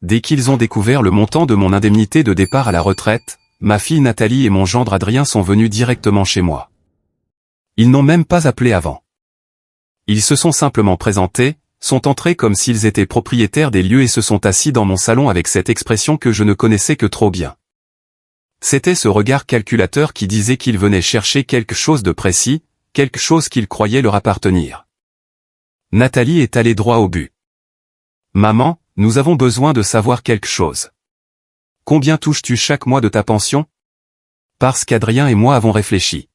dès qu'ils ont découvert le montant de mon indemnité de départ à la retraite, ma fille Nathalie et mon gendre Adrien sont venus directement chez moi. Ils n'ont même pas appelé avant. Ils se sont simplement présentés, sont entrés comme s'ils étaient propriétaires des lieux et se sont assis dans mon salon avec cette expression que je ne connaissais que trop bien. C'était ce regard calculateur qui disait qu'ils venaient chercher quelque chose de précis, quelque chose qu'ils croyaient leur appartenir. Nathalie est allée droit au but. « Maman, nous avons besoin de savoir quelque chose. Combien touches-tu chaque mois de ta pension ?» Parce qu'Adrien et moi avons réfléchi.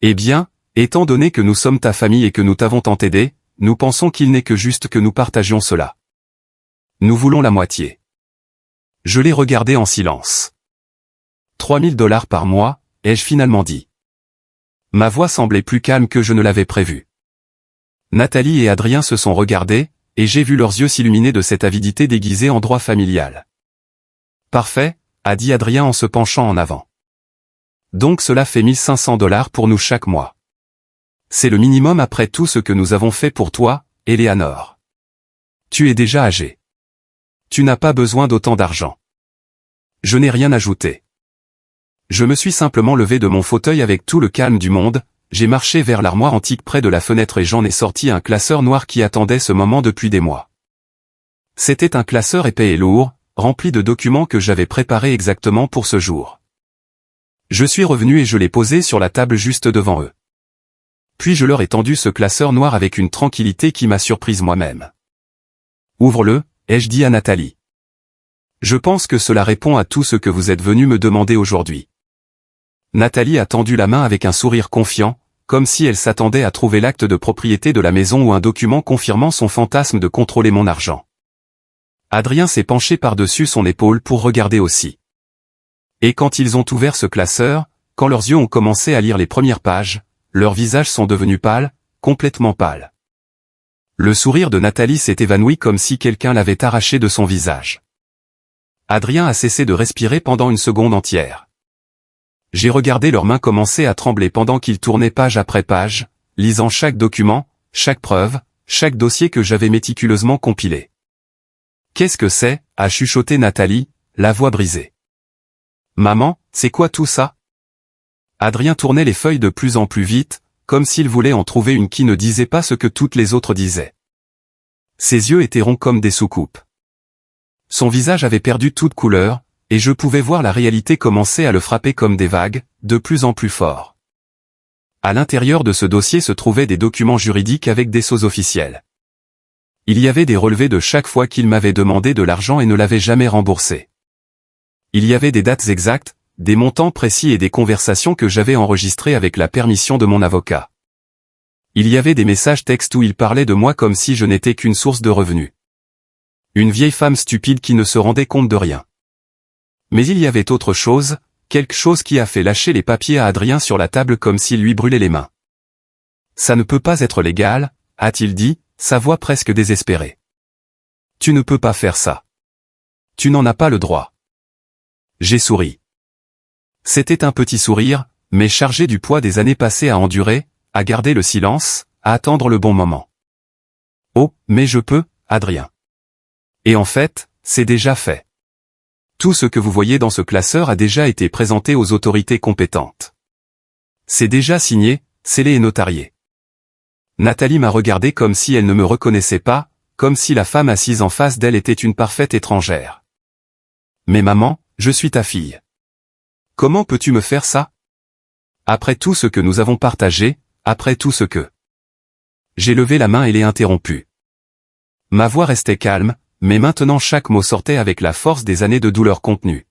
Eh bien, étant donné que nous sommes ta famille et que nous t'avons tant aidé, nous pensons qu'il n'est que juste que nous partagions cela. Nous voulons la moitié. Je l'ai regardé en silence. 3 000 $ par mois, ai-je finalement dit. Ma voix semblait plus calme que je ne l'avais prévu. Nathalie et Adrien se sont regardés, et j'ai vu leurs yeux s'illuminer de cette avidité déguisée en droit familial. « Parfait », a dit Adrien en se penchant en avant. « Donc cela fait 1 500 $ pour nous chaque mois. C'est le minimum après tout ce que nous avons fait pour toi, Éléanore. Tu es déjà âgée. Tu n'as pas besoin d'autant d'argent. » Je n'ai rien ajouté. Je me suis simplement levé de mon fauteuil avec tout le calme du monde, j'ai marché vers l'armoire antique près de la fenêtre et j'en ai sorti un classeur noir qui attendait ce moment depuis des mois. C'était un classeur épais et lourd, rempli de documents que j'avais préparés exactement pour ce jour. Je suis revenu et je l'ai posé sur la table juste devant eux. Puis je leur ai tendu ce classeur noir avec une tranquillité qui m'a surprise moi-même. « Ouvre-le », ai-je dit à Nathalie. « Je pense que cela répond à tout ce que vous êtes venu me demander aujourd'hui. » Nathalie a tendu la main avec un sourire confiant, comme si elle s'attendait à trouver l'acte de propriété de la maison ou un document confirmant son fantasme de contrôler mon argent. Adrien s'est penché par-dessus son épaule pour regarder aussi. Et quand ils ont ouvert ce classeur, quand leurs yeux ont commencé à lire les premières pages, leurs visages sont devenus pâles, complètement pâles. Le sourire de Nathalie s'est évanoui comme si quelqu'un l'avait arraché de son visage. Adrien a cessé de respirer pendant une seconde entière. J'ai regardé leurs mains commencer à trembler pendant qu'ils tournaient page après page, lisant chaque document, chaque preuve, chaque dossier que j'avais méticuleusement compilé. « Qu'est-ce que c'est » a chuchoté Nathalie, la voix brisée. « Maman, c'est quoi tout ça ?» Adrien tournait les feuilles de plus en plus vite, comme s'il voulait en trouver une qui ne disait pas ce que toutes les autres disaient. Ses yeux étaient ronds comme des soucoupes. Son visage avait perdu toute couleur, et je pouvais voir la réalité commencer à le frapper comme des vagues, de plus en plus fort. À l'intérieur de ce dossier se trouvaient des documents juridiques avec des sceaux officiels. Il y avait des relevés de chaque fois qu'il m'avait demandé de l'argent et ne l'avait jamais remboursé. Il y avait des dates exactes, des montants précis et des conversations que j'avais enregistrées avec la permission de mon avocat. Il y avait des messages textes où il parlait de moi comme si je n'étais qu'une source de revenus. Une vieille femme stupide qui ne se rendait compte de rien. Mais il y avait autre chose, quelque chose qui a fait lâcher les papiers à Adrien sur la table comme s'il lui brûlait les mains. « Ça ne peut pas être légal », a-t-il dit, sa voix presque désespérée. « Tu ne peux pas faire ça. Tu n'en as pas le droit. » J'ai souri. C'était un petit sourire, mais chargé du poids des années passées à endurer, à garder le silence, à attendre le bon moment. « Oh, mais je peux, Adrien. Et en fait, c'est déjà fait. Tout ce que vous voyez dans ce classeur a déjà été présenté aux autorités compétentes. C'est déjà signé, scellé et notarié. » Nathalie m'a regardé comme si elle ne me reconnaissait pas, comme si la femme assise en face d'elle était une parfaite étrangère. « Mais maman, je suis ta fille. Comment peux-tu me faire ça? Après tout ce que nous avons partagé, après tout ce que... » J'ai levé la main et l'ai interrompu. Ma voix restait calme, mais maintenant chaque mot sortait avec la force des années de douleur contenue.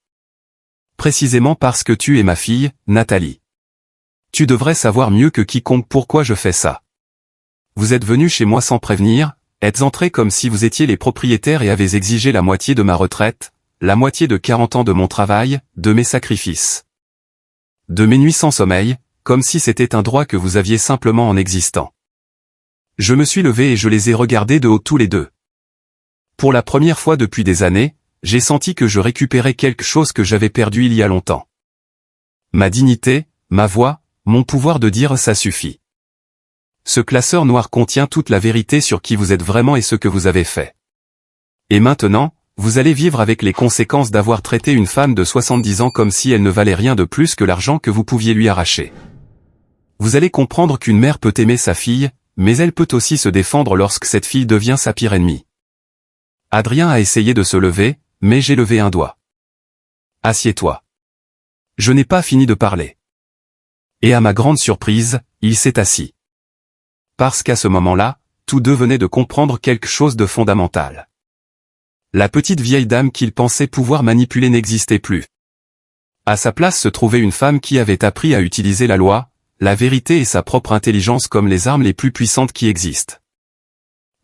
Précisément parce que tu es ma fille, Nathalie. Tu devrais savoir mieux que quiconque pourquoi je fais ça. Vous êtes venu chez moi sans prévenir, êtes entrés comme si vous étiez les propriétaires et avez exigé la moitié de ma retraite, la moitié de 40 ans de mon travail, de mes sacrifices. De mes nuits sans sommeil, comme si c'était un droit que vous aviez simplement en existant. Je me suis levé et je les ai regardés de haut tous les deux. Pour la première fois depuis des années, j'ai senti que je récupérais quelque chose que j'avais perdu il y a longtemps. Ma dignité, ma voix, mon pouvoir de dire ça suffit. Ce classeur noir contient toute la vérité sur qui vous êtes vraiment et ce que vous avez fait. Et maintenant, vous allez vivre avec les conséquences d'avoir traité une femme de 70 ans comme si elle ne valait rien de plus que l'argent que vous pouviez lui arracher. Vous allez comprendre qu'une mère peut aimer sa fille, mais elle peut aussi se défendre lorsque cette fille devient sa pire ennemie. Adrien a essayé de se lever, mais j'ai levé un doigt. Assieds-toi. Je n'ai pas fini de parler. Et à ma grande surprise, il s'est assis. Parce qu'à ce moment-là, tous deux venaient de comprendre quelque chose de fondamental. La petite vieille dame qu'il pensait pouvoir manipuler n'existait plus. À sa place se trouvait une femme qui avait appris à utiliser la loi, la vérité et sa propre intelligence comme les armes les plus puissantes qui existent.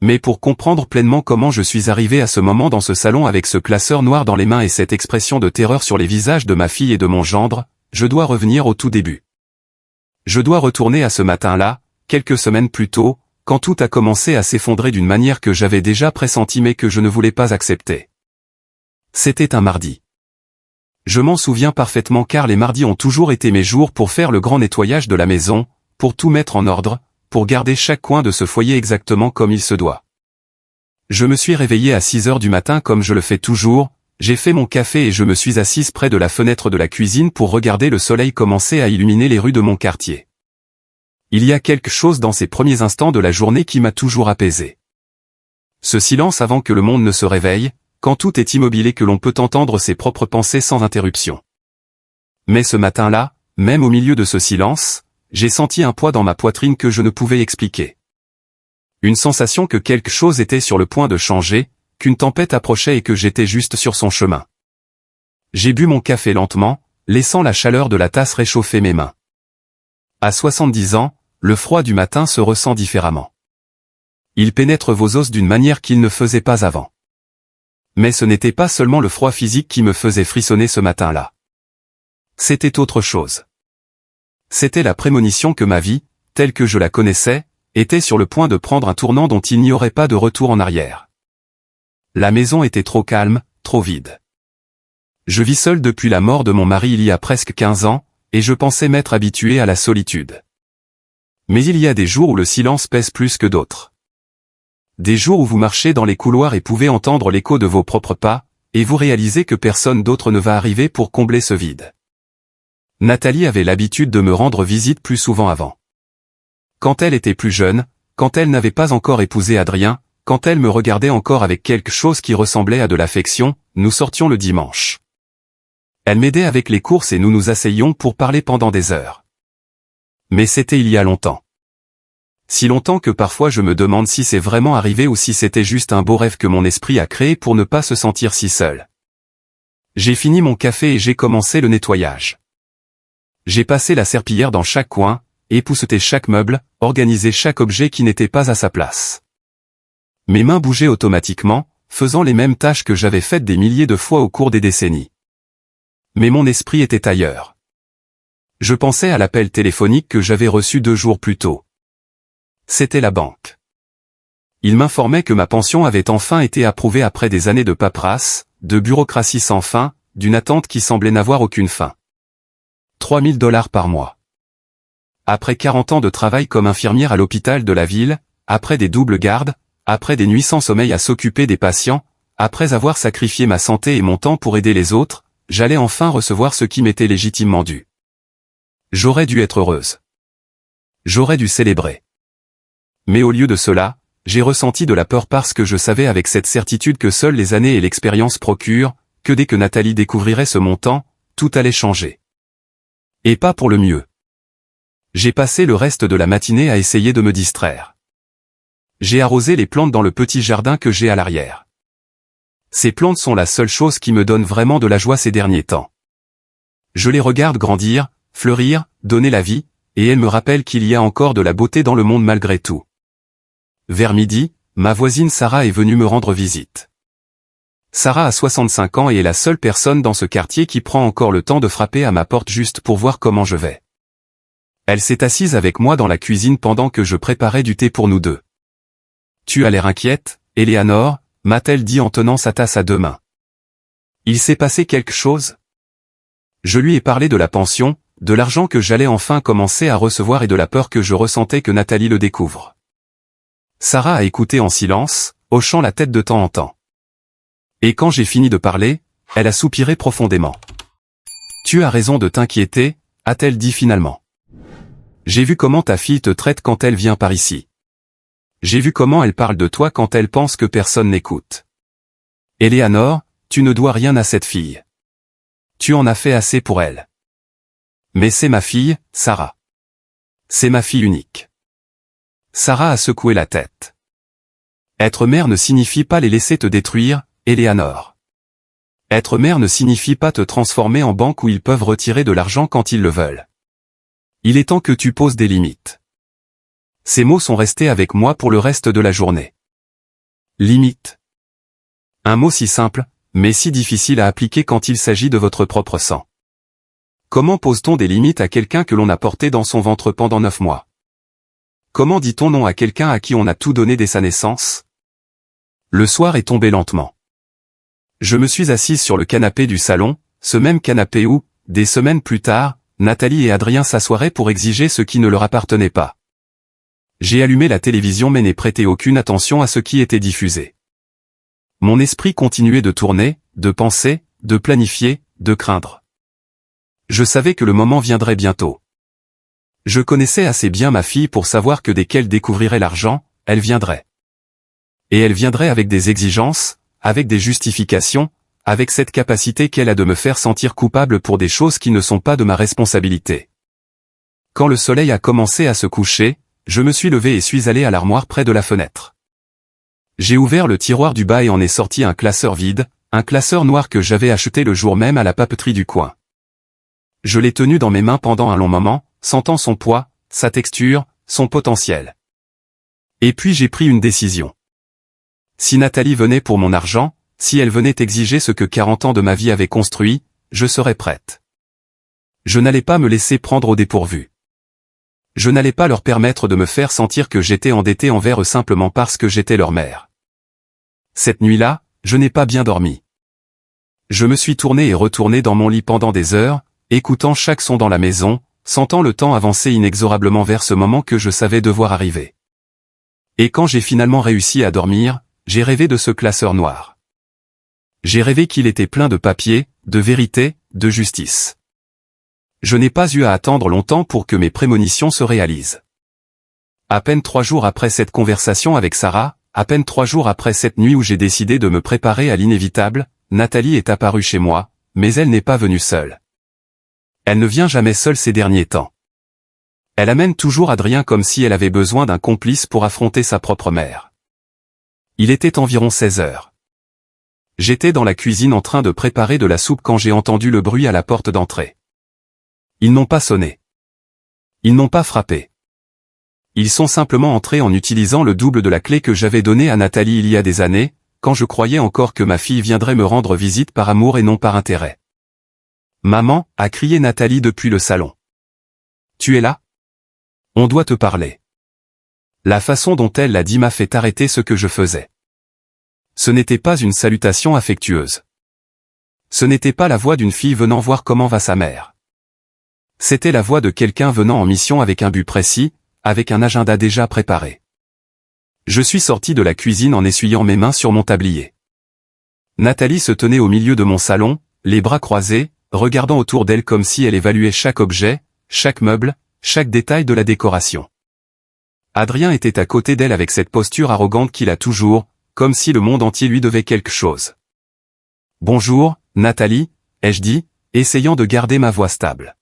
Mais pour comprendre pleinement comment je suis arrivé à ce moment dans ce salon avec ce classeur noir dans les mains et cette expression de terreur sur les visages de ma fille et de mon gendre, je dois revenir au tout début. Je dois retourner à ce matin-là, quelques semaines plus tôt, quand tout a commencé à s'effondrer d'une manière que j'avais déjà pressentie mais que je ne voulais pas accepter. C'était un mardi. Je m'en souviens parfaitement car les mardis ont toujours été mes jours pour faire le grand nettoyage de la maison, pour tout mettre en ordre, pour garder chaque coin de ce foyer exactement comme il se doit. Je me suis réveillé à 6 heures du matin comme je le fais toujours, j'ai fait mon café et je me suis assise près de la fenêtre de la cuisine pour regarder le soleil commencer à illuminer les rues de mon quartier. Il y a quelque chose dans ces premiers instants de la journée qui m'a toujours apaisé. Ce silence avant que le monde ne se réveille, quand tout est immobile et que l'on peut entendre ses propres pensées sans interruption. Mais ce matin-là, même au milieu de ce silence, j'ai senti un poids dans ma poitrine que je ne pouvais expliquer. Une sensation que quelque chose était sur le point de changer, qu'une tempête approchait et que j'étais juste sur son chemin. J'ai bu mon café lentement, laissant la chaleur de la tasse réchauffer mes mains. À 70 ans, le froid du matin se ressent différemment. Il pénètre vos os d'une manière qu'il ne faisait pas avant. Mais ce n'était pas seulement le froid physique qui me faisait frissonner ce matin-là. C'était autre chose. C'était la prémonition que ma vie, telle que je la connaissais, était sur le point de prendre un tournant dont il n'y aurait pas de retour en arrière. La maison était trop calme, trop vide. Je vis seul depuis la mort de mon mari il y a presque 15 ans, et je pensais m'être habitué à la solitude. Mais il y a des jours où le silence pèse plus que d'autres. Des jours où vous marchez dans les couloirs et pouvez entendre l'écho de vos propres pas, et vous réalisez que personne d'autre ne va arriver pour combler ce vide. Nathalie avait l'habitude de me rendre visite plus souvent avant. Quand elle était plus jeune, quand elle n'avait pas encore épousé Adrien, quand elle me regardait encore avec quelque chose qui ressemblait à de l'affection, nous sortions le dimanche. Elle m'aidait avec les courses et nous nous asseyions pour parler pendant des heures. Mais c'était il y a longtemps. Si longtemps que parfois je me demande si c'est vraiment arrivé ou si c'était juste un beau rêve que mon esprit a créé pour ne pas se sentir si seul. J'ai fini mon café et j'ai commencé le nettoyage. J'ai passé la serpillière dans chaque coin, épousseté chaque meuble, organisé chaque objet qui n'était pas à sa place. Mes mains bougeaient automatiquement, faisant les mêmes tâches que j'avais faites des milliers de fois au cours des décennies. Mais mon esprit était ailleurs. Je pensais à l'appel téléphonique que j'avais reçu 2 jours plus tôt. C'était la banque. Il m'informait que ma pension avait enfin été approuvée après des années de paperasse, de bureaucratie sans fin, d'une attente qui semblait n'avoir aucune fin. 3 000 $ par mois. Après 40 ans de travail comme infirmière à l'hôpital de la ville, après des doubles gardes, après des nuits sans sommeil à s'occuper des patients, après avoir sacrifié ma santé et mon temps pour aider les autres, j'allais enfin recevoir ce qui m'était légitimement dû. J'aurais dû être heureuse. J'aurais dû célébrer. Mais au lieu de cela, j'ai ressenti de la peur parce que je savais avec cette certitude que seules les années et l'expérience procurent, que dès que Nathalie découvrirait ce montant, tout allait changer. Et pas pour le mieux. J'ai passé le reste de la matinée à essayer de me distraire. J'ai arrosé les plantes dans le petit jardin que j'ai à l'arrière. Ces plantes sont la seule chose qui me donne vraiment de la joie ces derniers temps. Je les regarde grandir, fleurir, donner la vie, et elles me rappellent qu'il y a encore de la beauté dans le monde malgré tout. Vers midi, ma voisine Sarah est venue me rendre visite. Sarah a 65 ans et est la seule personne dans ce quartier qui prend encore le temps de frapper à ma porte juste pour voir comment je vais. Elle s'est assise avec moi dans la cuisine pendant que je préparais du thé pour nous deux. « Tu as l'air inquiète, Éléanore » m'a-t-elle dit en tenant sa tasse à 2 mains. « Il s'est passé quelque chose ?» Je lui ai parlé de la pension, de l'argent que j'allais enfin commencer à recevoir et de la peur que je ressentais que Nathalie le découvre. Sarah a écouté en silence, hochant la tête de temps en temps. Et quand j'ai fini de parler, elle a soupiré profondément. Tu as raison de t'inquiéter, a-t-elle dit finalement. J'ai vu comment ta fille te traite quand elle vient par ici. J'ai vu comment elle parle de toi quand elle pense que personne n'écoute. Éléanore, tu ne dois rien à cette fille. Tu en as fait assez pour elle. Mais c'est ma fille, Sarah. C'est ma fille unique. Sarah a secoué la tête. Être mère ne signifie pas les laisser te détruire, Éléanore. Être mère ne signifie pas te transformer en banque où ils peuvent retirer de l'argent quand ils le veulent. Il est temps que tu poses des limites. Ces mots sont restés avec moi pour le reste de la journée. Limite. Un mot si simple, mais si difficile à appliquer quand il s'agit de votre propre sang. Comment pose-t-on des limites à quelqu'un que l'on a porté dans son ventre pendant 9 mois? Comment dit-on non à quelqu'un à qui on a tout donné dès sa naissance? Le soir est tombé lentement. Je me suis assise sur le canapé du salon, ce même canapé où, des semaines plus tard, Nathalie et Adrien s'asseoiraient pour exiger ce qui ne leur appartenait pas. J'ai allumé la télévision mais n'ai prêté aucune attention à ce qui était diffusé. Mon esprit continuait de tourner, de penser, de planifier, de craindre. Je savais que le moment viendrait bientôt. Je connaissais assez bien ma fille pour savoir que dès qu'elle découvrirait l'argent, elle viendrait. Et elle viendrait avec des exigences, avec des justifications, avec cette capacité qu'elle a de me faire sentir coupable pour des choses qui ne sont pas de ma responsabilité. Quand le soleil a commencé à se coucher, je me suis levé et suis allé à l'armoire près de la fenêtre. J'ai ouvert le tiroir du bas et en ai sorti un classeur vide, un classeur noir que j'avais acheté le jour même à la papeterie du coin. Je l'ai tenu dans mes mains pendant un long moment, sentant son poids, sa texture, son potentiel. Et puis j'ai pris une décision. Si Nathalie venait pour mon argent, si elle venait exiger ce que 40 ans de ma vie avaient construit, je serais prête. Je n'allais pas me laisser prendre au dépourvu. Je n'allais pas leur permettre de me faire sentir que j'étais endetté envers eux simplement parce que j'étais leur mère. Cette nuit-là, je n'ai pas bien dormi. Je me suis tourné et retourné dans mon lit pendant des heures, écoutant chaque son dans la maison, sentant le temps avancer inexorablement vers ce moment que je savais devoir arriver. Et quand j'ai finalement réussi à dormir, j'ai rêvé de ce classeur noir. J'ai rêvé qu'il était plein de papier, de vérité, de justice. Je n'ai pas eu à attendre longtemps pour que mes prémonitions se réalisent. À peine 3 jours après cette conversation avec Sarah, à peine 3 jours après cette nuit où j'ai décidé de me préparer à l'inévitable, Nathalie est apparue chez moi, mais elle n'est pas venue seule. Elle ne vient jamais seule ces derniers temps. Elle amène toujours Adrien comme si elle avait besoin d'un complice pour affronter sa propre mère. Il était environ 16 heures. J'étais dans la cuisine en train de préparer de la soupe quand j'ai entendu le bruit à la porte d'entrée. Ils n'ont pas sonné. Ils n'ont pas frappé. Ils sont simplement entrés en utilisant le double de la clé que j'avais donnée à Nathalie il y a des années, quand je croyais encore que ma fille viendrait me rendre visite par amour et non par intérêt. « Maman » a crié Nathalie depuis le salon. « Tu es là ? On doit te parler. » La façon dont elle l'a dit m'a fait arrêter ce que je faisais. Ce n'était pas une salutation affectueuse. Ce n'était pas la voix d'une fille venant voir comment va sa mère. C'était la voix de quelqu'un venant en mission avec un but précis, avec un agenda déjà préparé. Je suis sorti de la cuisine en essuyant mes mains sur mon tablier. Nathalie se tenait au milieu de mon salon, les bras croisés, regardant autour d'elle comme si elle évaluait chaque objet, chaque meuble, chaque détail de la décoration. Adrien était à côté d'elle avec cette posture arrogante qu'il a toujours, comme si le monde entier lui devait quelque chose. « Bonjour, Nathalie » ai-je dit, essayant de garder ma voix stable.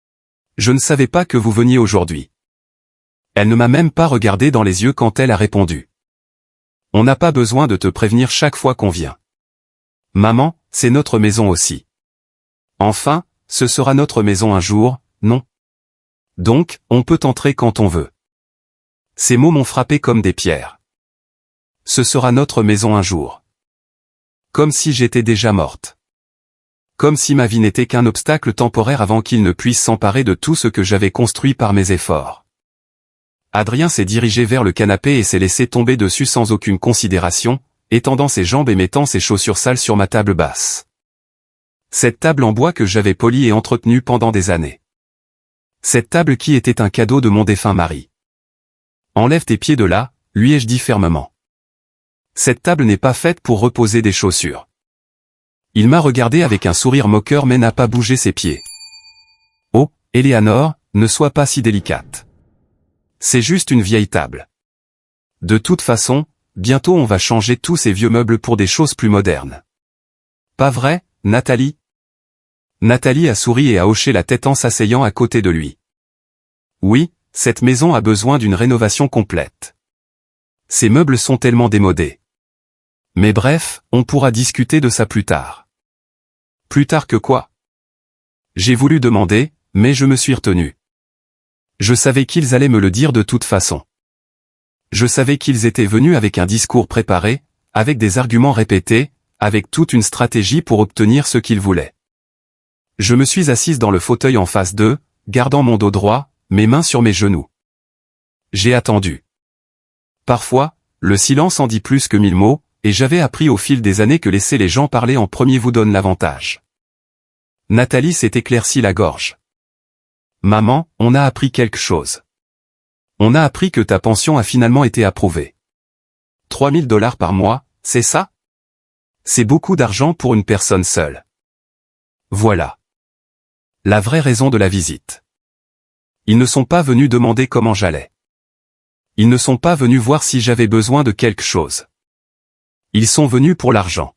« Je ne savais pas que vous veniez aujourd'hui. » Elle ne m'a même pas regardé dans les yeux quand elle a répondu. « On n'a pas besoin de te prévenir chaque fois qu'on vient. Maman, c'est notre maison aussi. Enfin, ce sera notre maison un jour, non? Donc, on peut entrer quand on veut. » Ces mots m'ont frappé comme des pierres. Ce sera notre maison un jour. Comme si j'étais déjà morte. Comme si ma vie n'était qu'un obstacle temporaire avant qu'il ne puisse s'emparer de tout ce que j'avais construit par mes efforts. Adrien s'est dirigé vers le canapé et s'est laissé tomber dessus sans aucune considération, étendant ses jambes et mettant ses chaussures sales sur ma table basse. Cette table en bois que j'avais polie et entretenue pendant des années. Cette table qui était un cadeau de mon défunt mari. « Enlève tes pieds de là » lui ai-je dit fermement. Cette table n'est pas faite pour reposer des chaussures. Il m'a regardé avec un sourire moqueur mais n'a pas bougé ses pieds. Oh, Éléanore, ne sois pas si délicate. C'est juste une vieille table. De toute façon, bientôt on va changer tous ces vieux meubles pour des choses plus modernes. Pas vrai, Nathalie? Nathalie a souri et a hoché la tête en s'asseyant à côté de lui. Oui, cette maison a besoin d'une rénovation complète. Ces meubles sont tellement démodés. Mais bref, on pourra discuter de ça plus tard. Plus tard que quoi? J'ai voulu demander, mais je me suis retenu. Je savais qu'ils allaient me le dire de toute façon. Je savais qu'ils étaient venus avec un discours préparé, avec des arguments répétés, avec toute une stratégie pour obtenir ce qu'ils voulaient. Je me suis assise dans le fauteuil en face d'eux, gardant mon dos droit, mes mains sur mes genoux. J'ai attendu. Parfois, le silence en dit plus que 1000 mots, et j'avais appris au fil des années que laisser les gens parler en premier vous donne l'avantage. Nathalie s'est éclaircie la gorge. Maman, on a appris quelque chose. On a appris que ta pension a finalement été approuvée. 3000 $ par mois, c'est ça? C'est beaucoup d'argent pour une personne seule. Voilà. La vraie raison de la visite. Ils ne sont pas venus demander comment j'allais. Ils ne sont pas venus voir si j'avais besoin de quelque chose. Ils sont venus pour l'argent.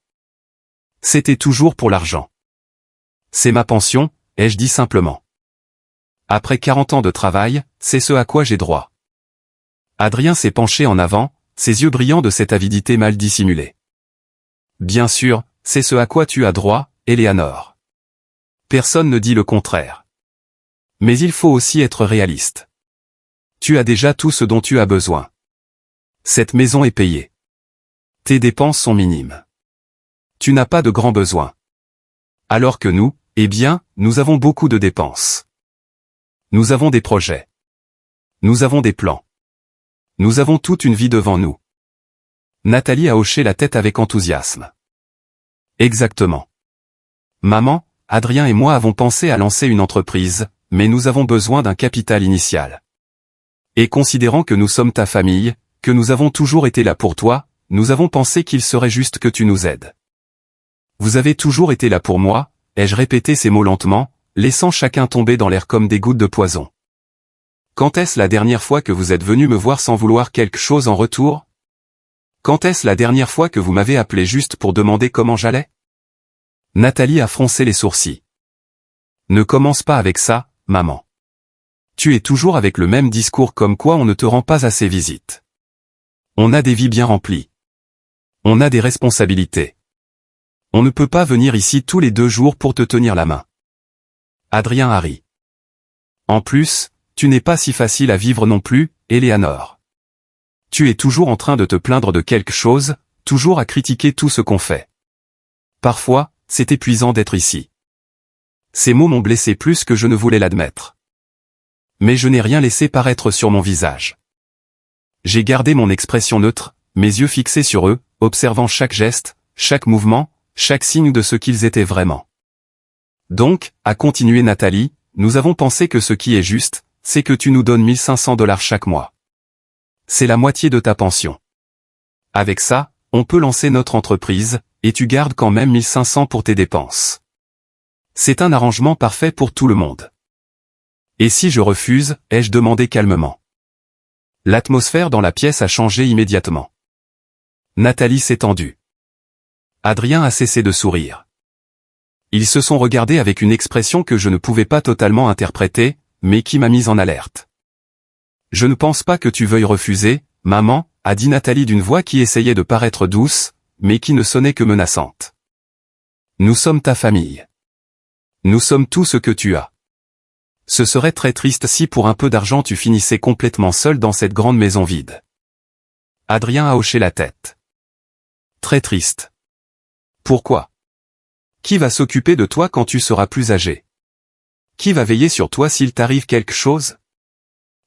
C'était toujours pour l'argent. C'est ma pension, ai-je dit simplement. Après 40 ans de travail, c'est ce à quoi j'ai droit. Adrien s'est penché en avant, ses yeux brillants de cette avidité mal dissimulée. Bien sûr, c'est ce à quoi tu as droit, Éléanore. Personne ne dit le contraire. Mais il faut aussi être réaliste. Tu as déjà tout ce dont tu as besoin. Cette maison est payée. Tes dépenses sont minimes. Tu n'as pas de grands besoins. Alors que nous, eh bien, nous avons beaucoup de dépenses. Nous avons des projets. Nous avons des plans. Nous avons toute une vie devant nous. Nathalie a hoché la tête avec enthousiasme. Exactement. Maman, Adrien et moi avons pensé à lancer une entreprise, mais nous avons besoin d'un capital initial. Et considérant que nous sommes ta famille, que nous avons toujours été là pour toi, nous avons pensé qu'il serait juste que tu nous aides. Vous avez toujours été là pour moi, ai-je répété ces mots lentement, laissant chacun tomber dans l'air comme des gouttes de poison. Quand est-ce la dernière fois que vous êtes venu me voir sans vouloir quelque chose en retour? Quand est-ce la dernière fois que vous m'avez appelé juste pour demander comment j'allais? Nathalie a froncé les sourcils. Ne commence pas avec ça, maman. Tu es toujours avec le même discours comme quoi on ne te rend pas assez visite. On a des vies bien remplies. On a des responsabilités. On ne peut pas venir ici tous les 2 jours pour te tenir la main. Adrien a ri. En plus, tu n'es pas si facile à vivre non plus, Éléanore. Tu es toujours en train de te plaindre de quelque chose, toujours à critiquer tout ce qu'on fait. Parfois, c'est épuisant d'être ici. Ces mots m'ont blessé plus que je ne voulais l'admettre. Mais je n'ai rien laissé paraître sur mon visage. J'ai gardé mon expression neutre, mes yeux fixés sur eux, observant chaque geste, chaque mouvement, chaque signe de ce qu'ils étaient vraiment. Donc, a continué Nathalie, nous avons pensé que ce qui est juste, c'est que tu nous donnes 1500 $ chaque mois. C'est la moitié de ta pension. Avec ça, on peut lancer notre entreprise, et tu gardes quand même 1500 pour tes dépenses. C'est un arrangement parfait pour tout le monde. Et si je refuse, ai-je demandé calmement. L'atmosphère dans la pièce a changé immédiatement. Nathalie s'est tendue. Adrien a cessé de sourire. Ils se sont regardés avec une expression que je ne pouvais pas totalement interpréter, mais qui m'a mise en alerte. Je ne pense pas que tu veuilles refuser, maman, a dit Nathalie d'une voix qui essayait de paraître douce, mais qui ne sonnait que menaçante. Nous sommes ta famille. Nous sommes tout ce que tu as. Ce serait très triste si pour un peu d'argent tu finissais complètement seul dans cette grande maison vide. Adrien a hoché la tête. Très triste. Pourquoi? Qui va s'occuper de toi quand tu seras plus âgé? Qui va veiller sur toi s'il t'arrive quelque chose?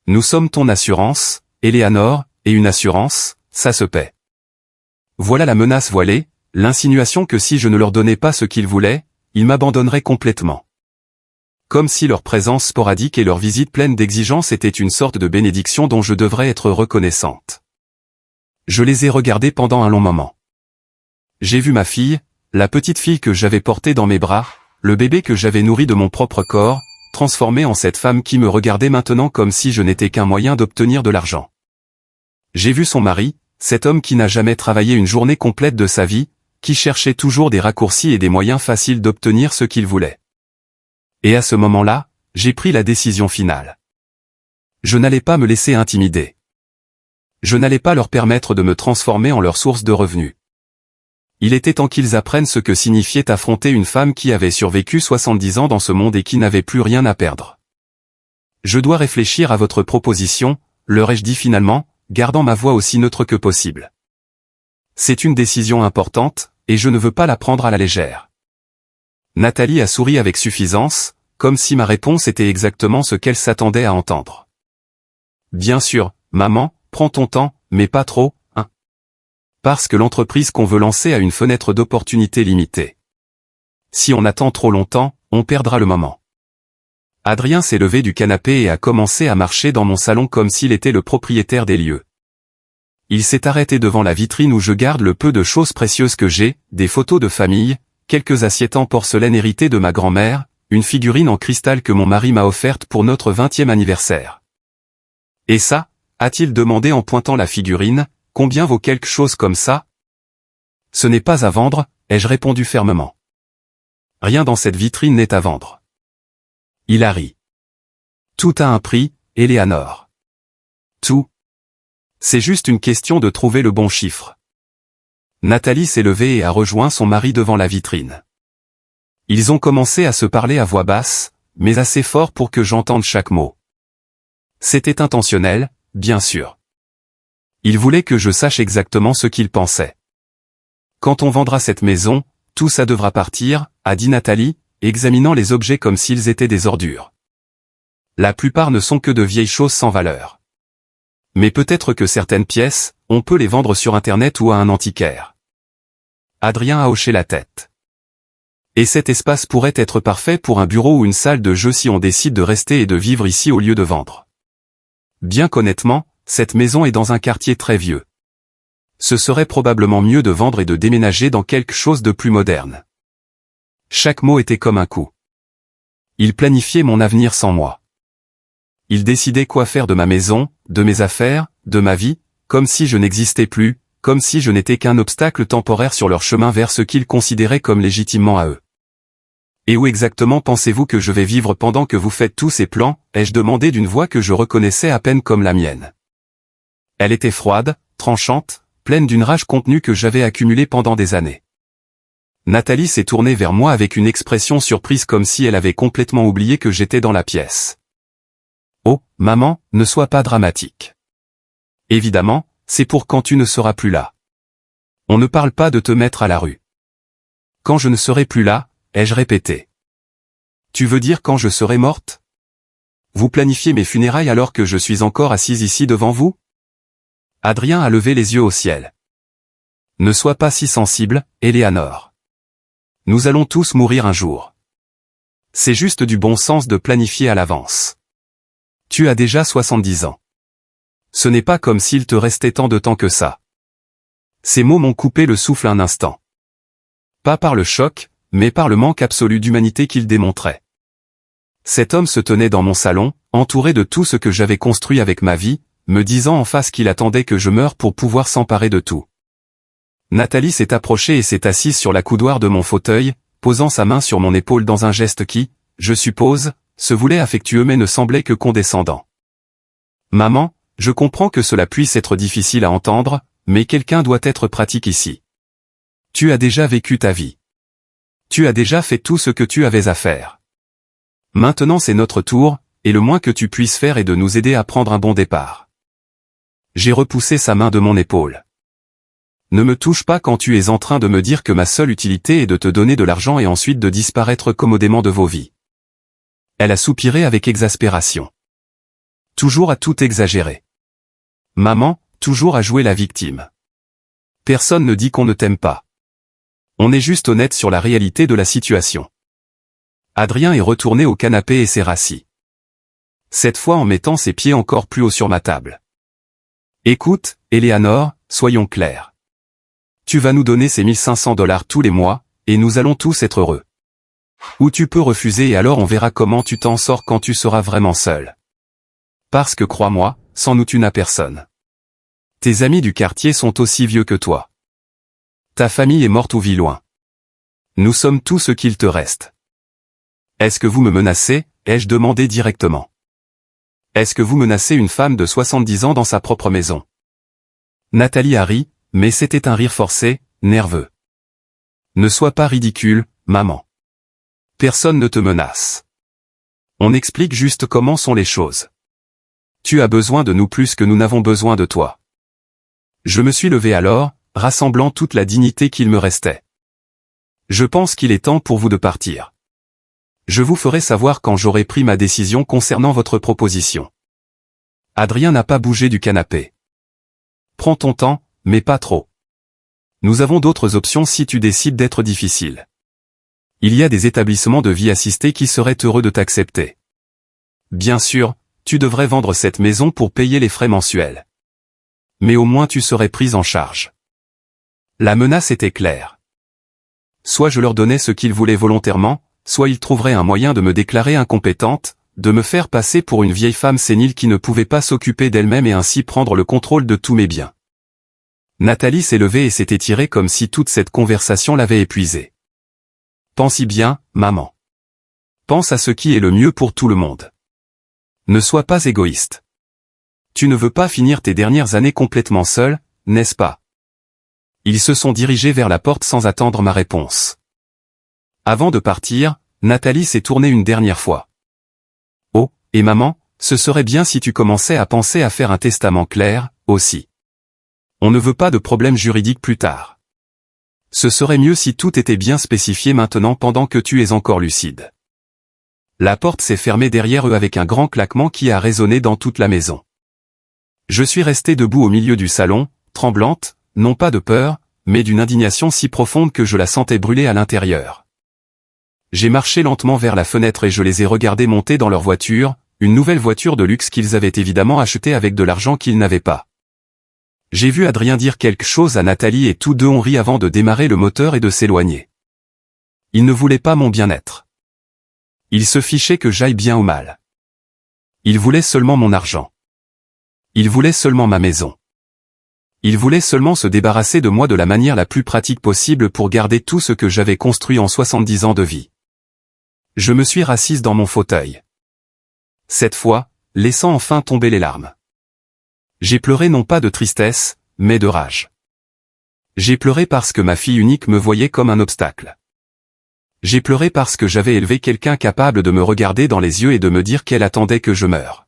Nous sommes ton assurance, Éléanore, et une assurance, ça se paie. Voilà la menace voilée, l'insinuation que si je ne leur donnais pas ce qu'ils voulaient, ils m'abandonneraient complètement. Comme si leur présence sporadique et leur visite pleine d'exigences étaient une sorte de bénédiction dont je devrais être reconnaissante. Je les ai regardés pendant un long moment. J'ai vu ma fille, la petite fille que j'avais portée dans mes bras, le bébé que j'avais nourri de mon propre corps, transformé en cette femme qui me regardait maintenant comme si je n'étais qu'un moyen d'obtenir de l'argent. J'ai vu son mari, cet homme qui n'a jamais travaillé une journée complète de sa vie, qui cherchait toujours des raccourcis et des moyens faciles d'obtenir ce qu'il voulait. Et à ce moment-là, j'ai pris la décision finale. Je n'allais pas me laisser intimider. Je n'allais pas leur permettre de me transformer en leur source de revenus. Il était temps qu'ils apprennent ce que signifiait affronter une femme qui avait survécu 70 ans dans ce monde et qui n'avait plus rien à perdre. Je dois réfléchir à votre proposition, leur ai-je dit finalement, gardant ma voix aussi neutre que possible. C'est une décision importante, et je ne veux pas la prendre à la légère. Nathalie a souri avec suffisance, comme si ma réponse était exactement ce qu'elle s'attendait à entendre. Bien sûr, maman, prends ton temps, mais pas trop, hein. Parce que l'entreprise qu'on veut lancer a une fenêtre d'opportunité limitée. Si on attend trop longtemps, on perdra le moment. Adrien s'est levé du canapé et a commencé à marcher dans mon salon comme s'il était le propriétaire des lieux. Il s'est arrêté devant la vitrine où je garde le peu de choses précieuses que j'ai, des photos de famille, quelques assiettes en porcelaine héritées de ma grand-mère, une figurine en cristal que mon mari m'a offerte pour notre 20e anniversaire. Et ça, a-t-il demandé en pointant la figurine, combien vaut quelque chose comme ça? Ce n'est pas à vendre, ai-je répondu fermement. Rien dans cette vitrine n'est à vendre. Il a ri. Tout a un prix, Éléanore. Tout. C'est juste une question de trouver le bon chiffre. Nathalie s'est levée et a rejoint son mari devant la vitrine. Ils ont commencé à se parler à voix basse, mais assez fort pour que j'entende chaque mot. C'était intentionnel, bien sûr. Ils voulaient que je sache exactement ce qu'ils pensaient. Quand on vendra cette maison, tout ça devra partir, a dit Nathalie, examinant les objets comme s'ils étaient des ordures. La plupart ne sont que de vieilles choses sans valeur. Mais peut-être que certaines pièces, on peut les vendre sur Internet ou à un antiquaire. Adrien a hoché la tête. Et cet espace pourrait être parfait pour un bureau ou une salle de jeu si on décide de rester et de vivre ici au lieu de vendre. Bien qu'honnêtement, cette maison est dans un quartier très vieux. Ce serait probablement mieux de vendre et de déménager dans quelque chose de plus moderne. Chaque mot était comme un coup. Il planifiait mon avenir sans moi. Il décidait quoi faire de ma maison, de mes affaires, de ma vie, comme si je n'existais plus, comme si je n'étais qu'un obstacle temporaire sur leur chemin vers ce qu'ils considéraient comme légitimement à eux. Et où exactement pensez-vous que je vais vivre pendant que vous faites tous ces plans, ai-je demandé d'une voix que je reconnaissais à peine comme la mienne. Elle était froide, tranchante, pleine d'une rage contenue que j'avais accumulée pendant des années. Nathalie s'est tournée vers moi avec une expression surprise comme si elle avait complètement oublié que j'étais dans la pièce. Oh, maman, ne sois pas dramatique. Évidemment, c'est pour quand tu ne seras plus là. On ne parle pas de te mettre à la rue. Quand je ne serai plus là, ai-je répété. Tu veux dire quand je serai morte? Vous planifiez mes funérailles alors que je suis encore assise ici devant vous? Adrien a levé les yeux au ciel. Ne sois pas si sensible, Éléanore. Nous allons tous mourir un jour. C'est juste du bon sens de planifier à l'avance. Tu as déjà 70 ans. Ce n'est pas comme s'il te restait tant de temps que ça. Ces mots m'ont coupé le souffle un instant. Pas par le choc, mais par le manque absolu d'humanité qu'il démontrait. Cet homme se tenait dans mon salon, entouré de tout ce que j'avais construit avec ma vie, me disant en face qu'il attendait que je meure pour pouvoir s'emparer de tout. Nathalie s'est approchée et s'est assise sur la coudoir de mon fauteuil, posant sa main sur mon épaule dans un geste qui, je suppose, se voulait affectueux mais ne semblait que condescendant. Maman, je comprends que cela puisse être difficile à entendre, mais quelqu'un doit être pratique ici. Tu as déjà vécu ta vie. Tu as déjà fait tout ce que tu avais à faire. Maintenant c'est notre tour, et le moins que tu puisses faire est de nous aider à prendre un bon départ. J'ai repoussé sa main de mon épaule. Ne me touche pas quand tu es en train de me dire que ma seule utilité est de te donner de l'argent et ensuite de disparaître commodément de vos vies. Elle a soupiré avec exaspération. Toujours à tout exagérer. Maman, toujours à jouer la victime. Personne ne dit qu'on ne t'aime pas. On est juste honnête sur la réalité de la situation. Adrien est retourné au canapé et s'est rassis. Cette fois en mettant ses pieds encore plus haut sur ma table. Écoute, Éléanore, soyons clairs. Tu vas nous donner ces $1500 tous les mois, et nous allons tous être heureux. Ou tu peux refuser et alors on verra comment tu t'en sors quand tu seras vraiment seul. Parce que crois-moi, sans nous tu n'as personne. Tes amis du quartier sont aussi vieux que toi. Ta famille est morte ou vit loin. Nous sommes tout ce qu'il te reste. Est-ce que vous me menacez, ai-je demandé directement. Est-ce que vous menacez une femme de 70 ans dans sa propre maison? Nathalie a ri, mais c'était un rire forcé, nerveux. Ne sois pas ridicule, maman. Personne ne te menace. On explique juste comment sont les choses. Tu as besoin de nous plus que nous n'avons besoin de toi. Je me suis levé alors, rassemblant toute la dignité qu'il me restait. Je pense qu'il est temps pour vous de partir. Je vous ferai savoir quand j'aurai pris ma décision concernant votre proposition. Adrien n'a pas bougé du canapé. Prends ton temps, mais pas trop. Nous avons d'autres options si tu décides d'être difficile. Il y a des établissements de vie assistée qui seraient heureux de t'accepter. Bien sûr, tu devrais vendre cette maison pour payer les frais mensuels. Mais au moins tu serais prise en charge. La menace était claire. Soit je leur donnais ce qu'ils voulaient volontairement, soit ils trouveraient un moyen de me déclarer incompétente, de me faire passer pour une vieille femme sénile qui ne pouvait pas s'occuper d'elle-même et ainsi prendre le contrôle de tous mes biens. Nathalie s'est levée et s'est étirée comme si toute cette conversation l'avait épuisée. Pense-y bien, maman. Pense à ce qui est le mieux pour tout le monde. Ne sois pas égoïste. Tu ne veux pas finir tes dernières années complètement seule, n'est-ce pas? Ils se sont dirigés vers la porte sans attendre ma réponse. Avant de partir, Nathalie s'est tournée une dernière fois. Oh, et maman, ce serait bien si tu commençais à penser à faire un testament clair, aussi. On ne veut pas de problème juridique plus tard. Ce serait mieux si tout était bien spécifié maintenant pendant que tu es encore lucide. La porte s'est fermée derrière eux avec un grand claquement qui a résonné dans toute la maison. Je suis restée debout au milieu du salon, tremblante, non pas de peur, mais d'une indignation si profonde que je la sentais brûler à l'intérieur. J'ai marché lentement vers la fenêtre et je les ai regardés monter dans leur voiture, une nouvelle voiture de luxe qu'ils avaient évidemment achetée avec de l'argent qu'ils n'avaient pas. J'ai vu Adrien dire quelque chose à Nathalie et tous deux ont ri avant de démarrer le moteur et de s'éloigner. Ils ne voulaient pas mon bien-être. Ils se fichaient que j'aille bien ou mal. Ils voulaient seulement mon argent. Ils voulaient seulement ma maison. Ils voulaient seulement se débarrasser de moi de la manière la plus pratique possible pour garder tout ce que j'avais construit en 70 ans de vie. Je me suis rassise dans mon fauteuil. Cette fois, laissant enfin tomber les larmes. J'ai pleuré non pas de tristesse, mais de rage. J'ai pleuré parce que ma fille unique me voyait comme un obstacle. J'ai pleuré parce que j'avais élevé quelqu'un capable de me regarder dans les yeux et de me dire qu'elle attendait que je meure.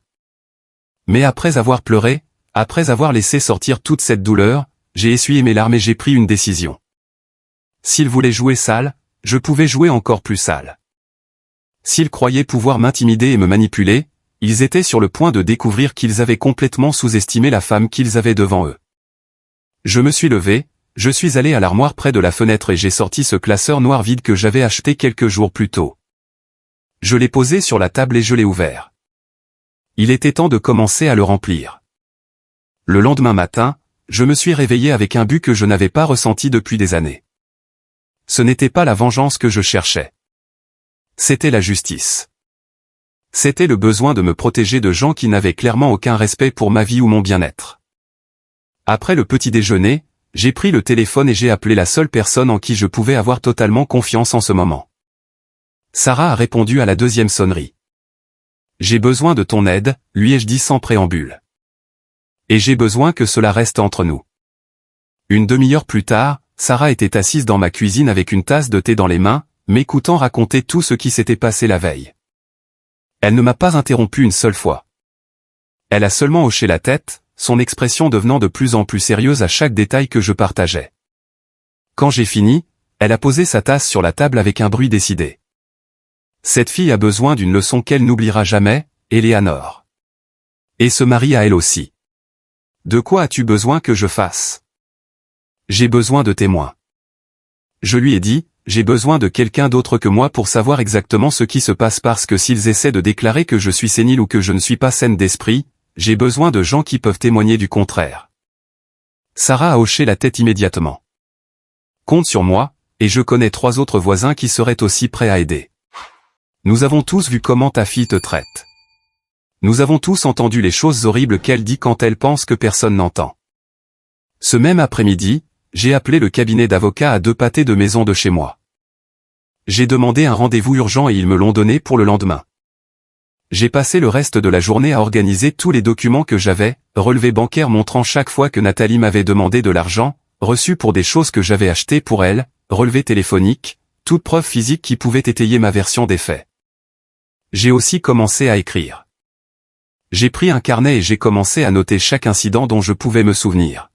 Mais après avoir pleuré, après avoir laissé sortir toute cette douleur, j'ai essuyé mes larmes et j'ai pris une décision. S'ils voulaient jouer sale, je pouvais jouer encore plus sale. S'ils croyaient pouvoir m'intimider et me manipuler, ils étaient sur le point de découvrir qu'ils avaient complètement sous-estimé la femme qu'ils avaient devant eux. Je me suis levé, je suis allé à l'armoire près de la fenêtre et j'ai sorti ce classeur noir vide que j'avais acheté quelques jours plus tôt. Je l'ai posé sur la table et je l'ai ouvert. Il était temps de commencer à le remplir. Le lendemain matin, je me suis réveillé avec un but que je n'avais pas ressenti depuis des années. Ce n'était pas la vengeance que je cherchais. C'était la justice. C'était le besoin de me protéger de gens qui n'avaient clairement aucun respect pour ma vie ou mon bien-être. Après le petit déjeuner, j'ai pris le téléphone et j'ai appelé la seule personne en qui je pouvais avoir totalement confiance en ce moment. Sarah a répondu à la deuxième sonnerie. J'ai besoin de ton aide, lui ai-je dit sans préambule. Et j'ai besoin que cela reste entre nous. Une demi-heure plus tard, Sarah était assise dans ma cuisine avec une tasse de thé dans les mains, m'écoutant raconter tout ce qui s'était passé la veille. Elle ne m'a pas interrompu une seule fois. Elle a seulement hoché la tête, son expression devenant de plus en plus sérieuse à chaque détail que je partageais. Quand j'ai fini, elle a posé sa tasse sur la table avec un bruit décidé. Cette fille a besoin d'une leçon qu'elle n'oubliera jamais, Eleanor. Et ce mari a elle aussi. De quoi as-tu besoin que je fasse? J'ai besoin de témoins. Je lui ai dit, j'ai besoin de quelqu'un d'autre que moi pour savoir exactement ce qui se passe parce que s'ils essaient de déclarer que je suis sénile ou que je ne suis pas saine d'esprit, j'ai besoin de gens qui peuvent témoigner du contraire. Sarah a hoché la tête immédiatement. Compte sur moi, et je connais 3 autres voisins qui seraient aussi prêts à aider. Nous avons tous vu comment ta fille te traite. Nous avons tous entendu les choses horribles qu'elle dit quand elle pense que personne n'entend. Ce même après-midi, j'ai appelé le cabinet d'avocats à 2 pâtés de maison de chez moi. J'ai demandé un rendez-vous urgent et ils me l'ont donné pour le lendemain. J'ai passé le reste de la journée à organiser tous les documents que j'avais, relevés bancaires montrant chaque fois que Nathalie m'avait demandé de l'argent, reçus pour des choses que j'avais achetées pour elle, relevés téléphoniques, toute preuve physique qui pouvait étayer ma version des faits. J'ai aussi commencé à écrire. J'ai pris un carnet et j'ai commencé à noter chaque incident dont je pouvais me souvenir.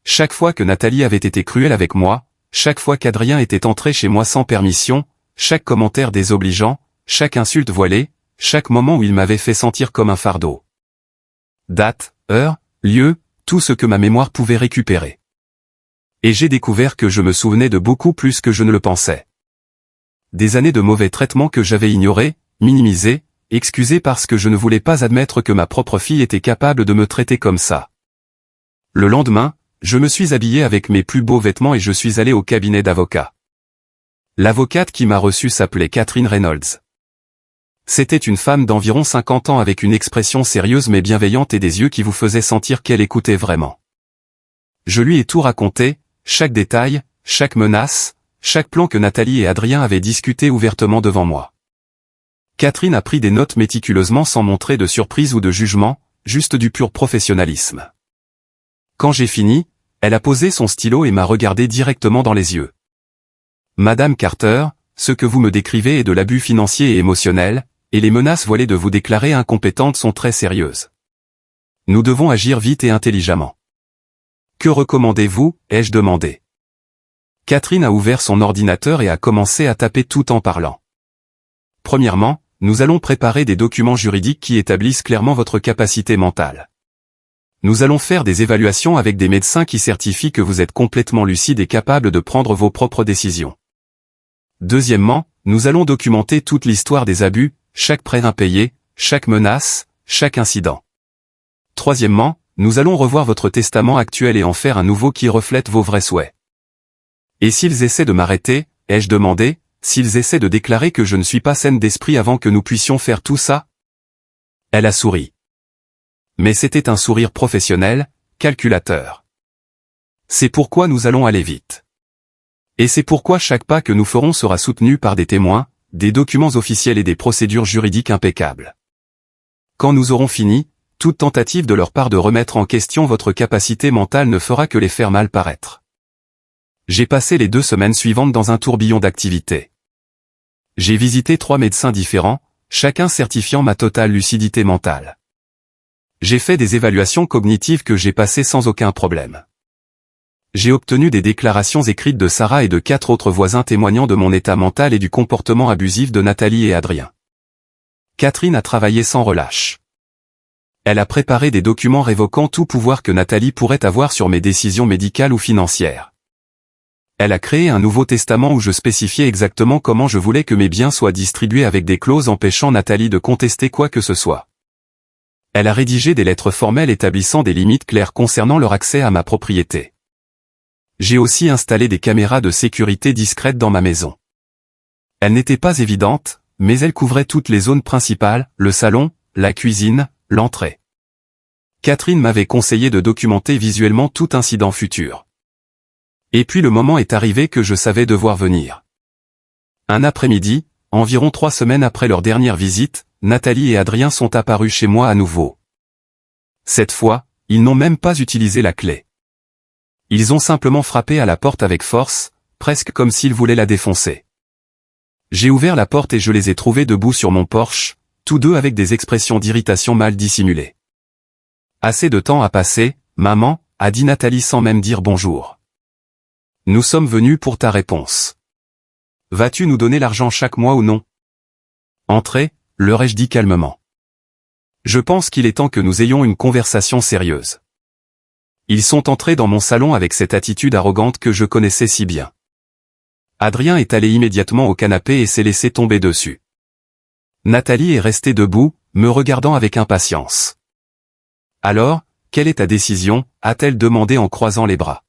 Chaque fois que Nathalie avait été cruelle avec moi, chaque fois qu'Adrien était entré chez moi sans permission, chaque commentaire désobligeant, chaque insulte voilée, chaque moment où il m'avait fait sentir comme un fardeau. Date, heure, lieu, tout ce que ma mémoire pouvait récupérer. Et j'ai découvert que je me souvenais de beaucoup plus que je ne le pensais. Des années de mauvais traitements que j'avais ignorés, minimisés, excusés parce que je ne voulais pas admettre que ma propre fille était capable de me traiter comme ça. Le lendemain, je me suis habillé avec mes plus beaux vêtements et je suis allé au cabinet d'avocat. L'avocate qui m'a reçu s'appelait Catherine Reynolds. C'était une femme d'environ 50 ans avec une expression sérieuse mais bienveillante et des yeux qui vous faisaient sentir qu'elle écoutait vraiment. Je lui ai tout raconté, chaque détail, chaque menace, chaque plan que Nathalie et Adrien avaient discuté ouvertement devant moi. Catherine a pris des notes méticuleusement sans montrer de surprise ou de jugement, juste du pur professionnalisme. Quand j'ai fini, elle a posé son stylo et m'a regardé directement dans les yeux. Madame Carter, ce que vous me décrivez est de l'abus financier et émotionnel, et les menaces voilées de vous déclarer incompétente sont très sérieuses. Nous devons agir vite et intelligemment. Que recommandez-vous, ai-je demandé. Catherine a ouvert son ordinateur et a commencé à taper tout en parlant. Premièrement, nous allons préparer des documents juridiques qui établissent clairement votre capacité mentale. Nous allons faire des évaluations avec des médecins qui certifient que vous êtes complètement lucide et capable de prendre vos propres décisions. Deuxièmement, nous allons documenter toute l'histoire des abus, chaque prêt impayé, chaque menace, chaque incident. Troisièmement, nous allons revoir votre testament actuel et en faire un nouveau qui reflète vos vrais souhaits. Et s'ils essaient de m'arrêter, ai-je demandé, s'ils essaient de déclarer que je ne suis pas saine d'esprit avant que nous puissions faire tout ça? Elle a souri. Mais c'était un sourire professionnel, calculateur. C'est pourquoi nous allons aller vite. Et c'est pourquoi chaque pas que nous ferons sera soutenu par des témoins, des documents officiels et des procédures juridiques impeccables. Quand nous aurons fini, toute tentative de leur part de remettre en question votre capacité mentale ne fera que les faire mal paraître. J'ai passé les 2 semaines suivantes dans un tourbillon d'activités. J'ai visité 3 médecins différents, chacun certifiant ma totale lucidité mentale. J'ai fait des évaluations cognitives que j'ai passées sans aucun problème. J'ai obtenu des déclarations écrites de Sarah et de 4 autres voisins témoignant de mon état mental et du comportement abusif de Nathalie et Adrien. Catherine a travaillé sans relâche. Elle a préparé des documents révoquant tout pouvoir que Nathalie pourrait avoir sur mes décisions médicales ou financières. Elle a créé un nouveau testament où je spécifiais exactement comment je voulais que mes biens soient distribués avec des clauses empêchant Nathalie de contester quoi que ce soit. Elle a rédigé des lettres formelles établissant des limites claires concernant leur accès à ma propriété. J'ai aussi installé des caméras de sécurité discrètes dans ma maison. Elles n'étaient pas évidentes, mais elles couvraient toutes les zones principales, le salon, la cuisine, l'entrée. Catherine m'avait conseillé de documenter visuellement tout incident futur. Et puis le moment est arrivé que je savais devoir venir. Un après-midi, environ 3 semaines après leur dernière visite, Nathalie et Adrien sont apparus chez moi à nouveau. Cette fois, ils n'ont même pas utilisé la clé. Ils ont simplement frappé à la porte avec force, presque comme s'ils voulaient la défoncer. J'ai ouvert la porte et je les ai trouvés debout sur mon porche, tous deux avec des expressions d'irritation mal dissimulées. Assez de temps a passé, maman, a dit Nathalie sans même dire bonjour. Nous sommes venus pour ta réponse. Vas-tu nous donner l'argent chaque mois ou non? Entrez, leur ai-je dit calmement. Je pense qu'il est temps que nous ayons une conversation sérieuse. Ils sont entrés dans mon salon avec cette attitude arrogante que je connaissais si bien. Adrien est allé immédiatement au canapé et s'est laissé tomber dessus. Nathalie est restée debout, me regardant avec impatience. Alors, quelle est ta décision, a-t-elle demandé en croisant les bras.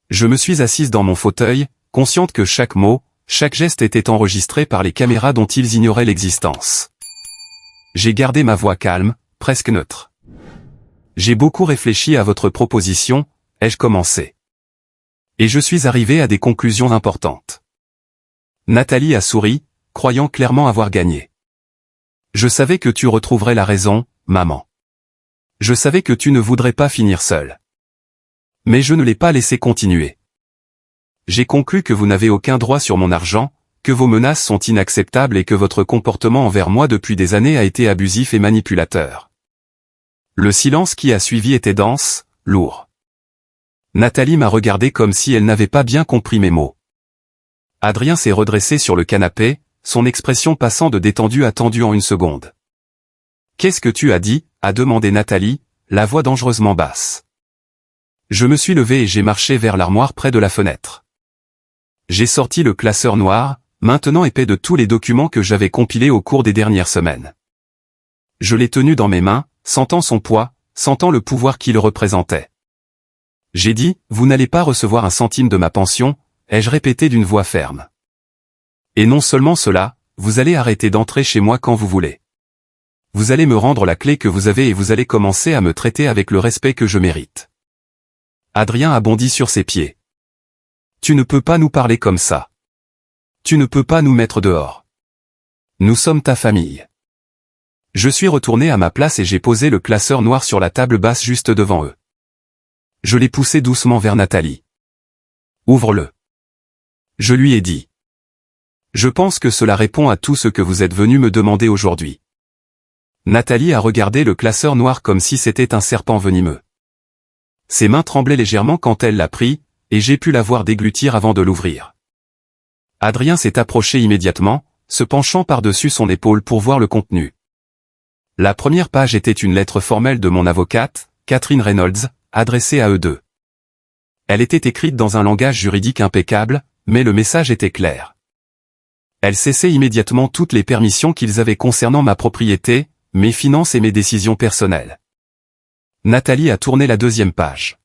Je me suis assise dans mon fauteuil, consciente que chaque mot, chaque geste était enregistré par les caméras dont ils ignoraient l'existence. J'ai gardé ma voix calme, presque neutre. J'ai beaucoup réfléchi à votre proposition, ai-je commencé. Et je suis arrivé à des conclusions importantes. Nathalie a souri, croyant clairement avoir gagné. Je savais que tu retrouverais la raison, maman. Je savais que tu ne voudrais pas finir seule. Mais je ne l'ai pas laissé continuer. J'ai conclu que vous n'avez aucun droit sur mon argent, que vos menaces sont inacceptables et que votre comportement envers moi depuis des années a été abusif et manipulateur. Le silence qui a suivi était dense, lourd. Nathalie m'a regardé comme si elle n'avait pas bien compris mes mots. Adrien s'est redressé sur le canapé, son expression passant de détendu à tendu en une seconde. « Qu'est-ce que tu as dit ?» a demandé Nathalie, la voix dangereusement basse. Je me suis levé et j'ai marché vers l'armoire près de la fenêtre. J'ai sorti le classeur noir, maintenant épais de tous les documents que j'avais compilés au cours des dernières semaines. Je l'ai tenu dans mes mains, sentant son poids, sentant le pouvoir qu'il représentait. J'ai dit, vous n'allez pas recevoir un centime de ma pension, ai-je répété d'une voix ferme. Et non seulement cela, vous allez arrêter d'entrer chez moi quand vous voulez. Vous allez me rendre la clé que vous avez et vous allez commencer à me traiter avec le respect que je mérite. Adrien a bondi sur ses pieds. Tu ne peux pas nous parler comme ça. Tu ne peux pas nous mettre dehors. Nous sommes ta famille. Je suis retourné à ma place et j'ai posé le classeur noir sur la table basse juste devant eux. Je l'ai poussé doucement vers Nathalie. Ouvre-le. Je lui ai dit. Je pense que cela répond à tout ce que vous êtes venu me demander aujourd'hui. Nathalie a regardé le classeur noir comme si c'était un serpent venimeux. Ses mains tremblaient légèrement quand elle l'a pris, et j'ai pu la voir déglutir avant de l'ouvrir. Adrien s'est approché immédiatement, se penchant par-dessus son épaule pour voir le contenu. La première page était une lettre formelle de mon avocate, Catherine Reynolds, adressée à eux deux. Elle était écrite dans un langage juridique impeccable, mais le message était clair. Elle cessait immédiatement toutes les permissions qu'ils avaient concernant ma propriété, mes finances et mes décisions personnelles. Nathalie a tourné la deuxième page.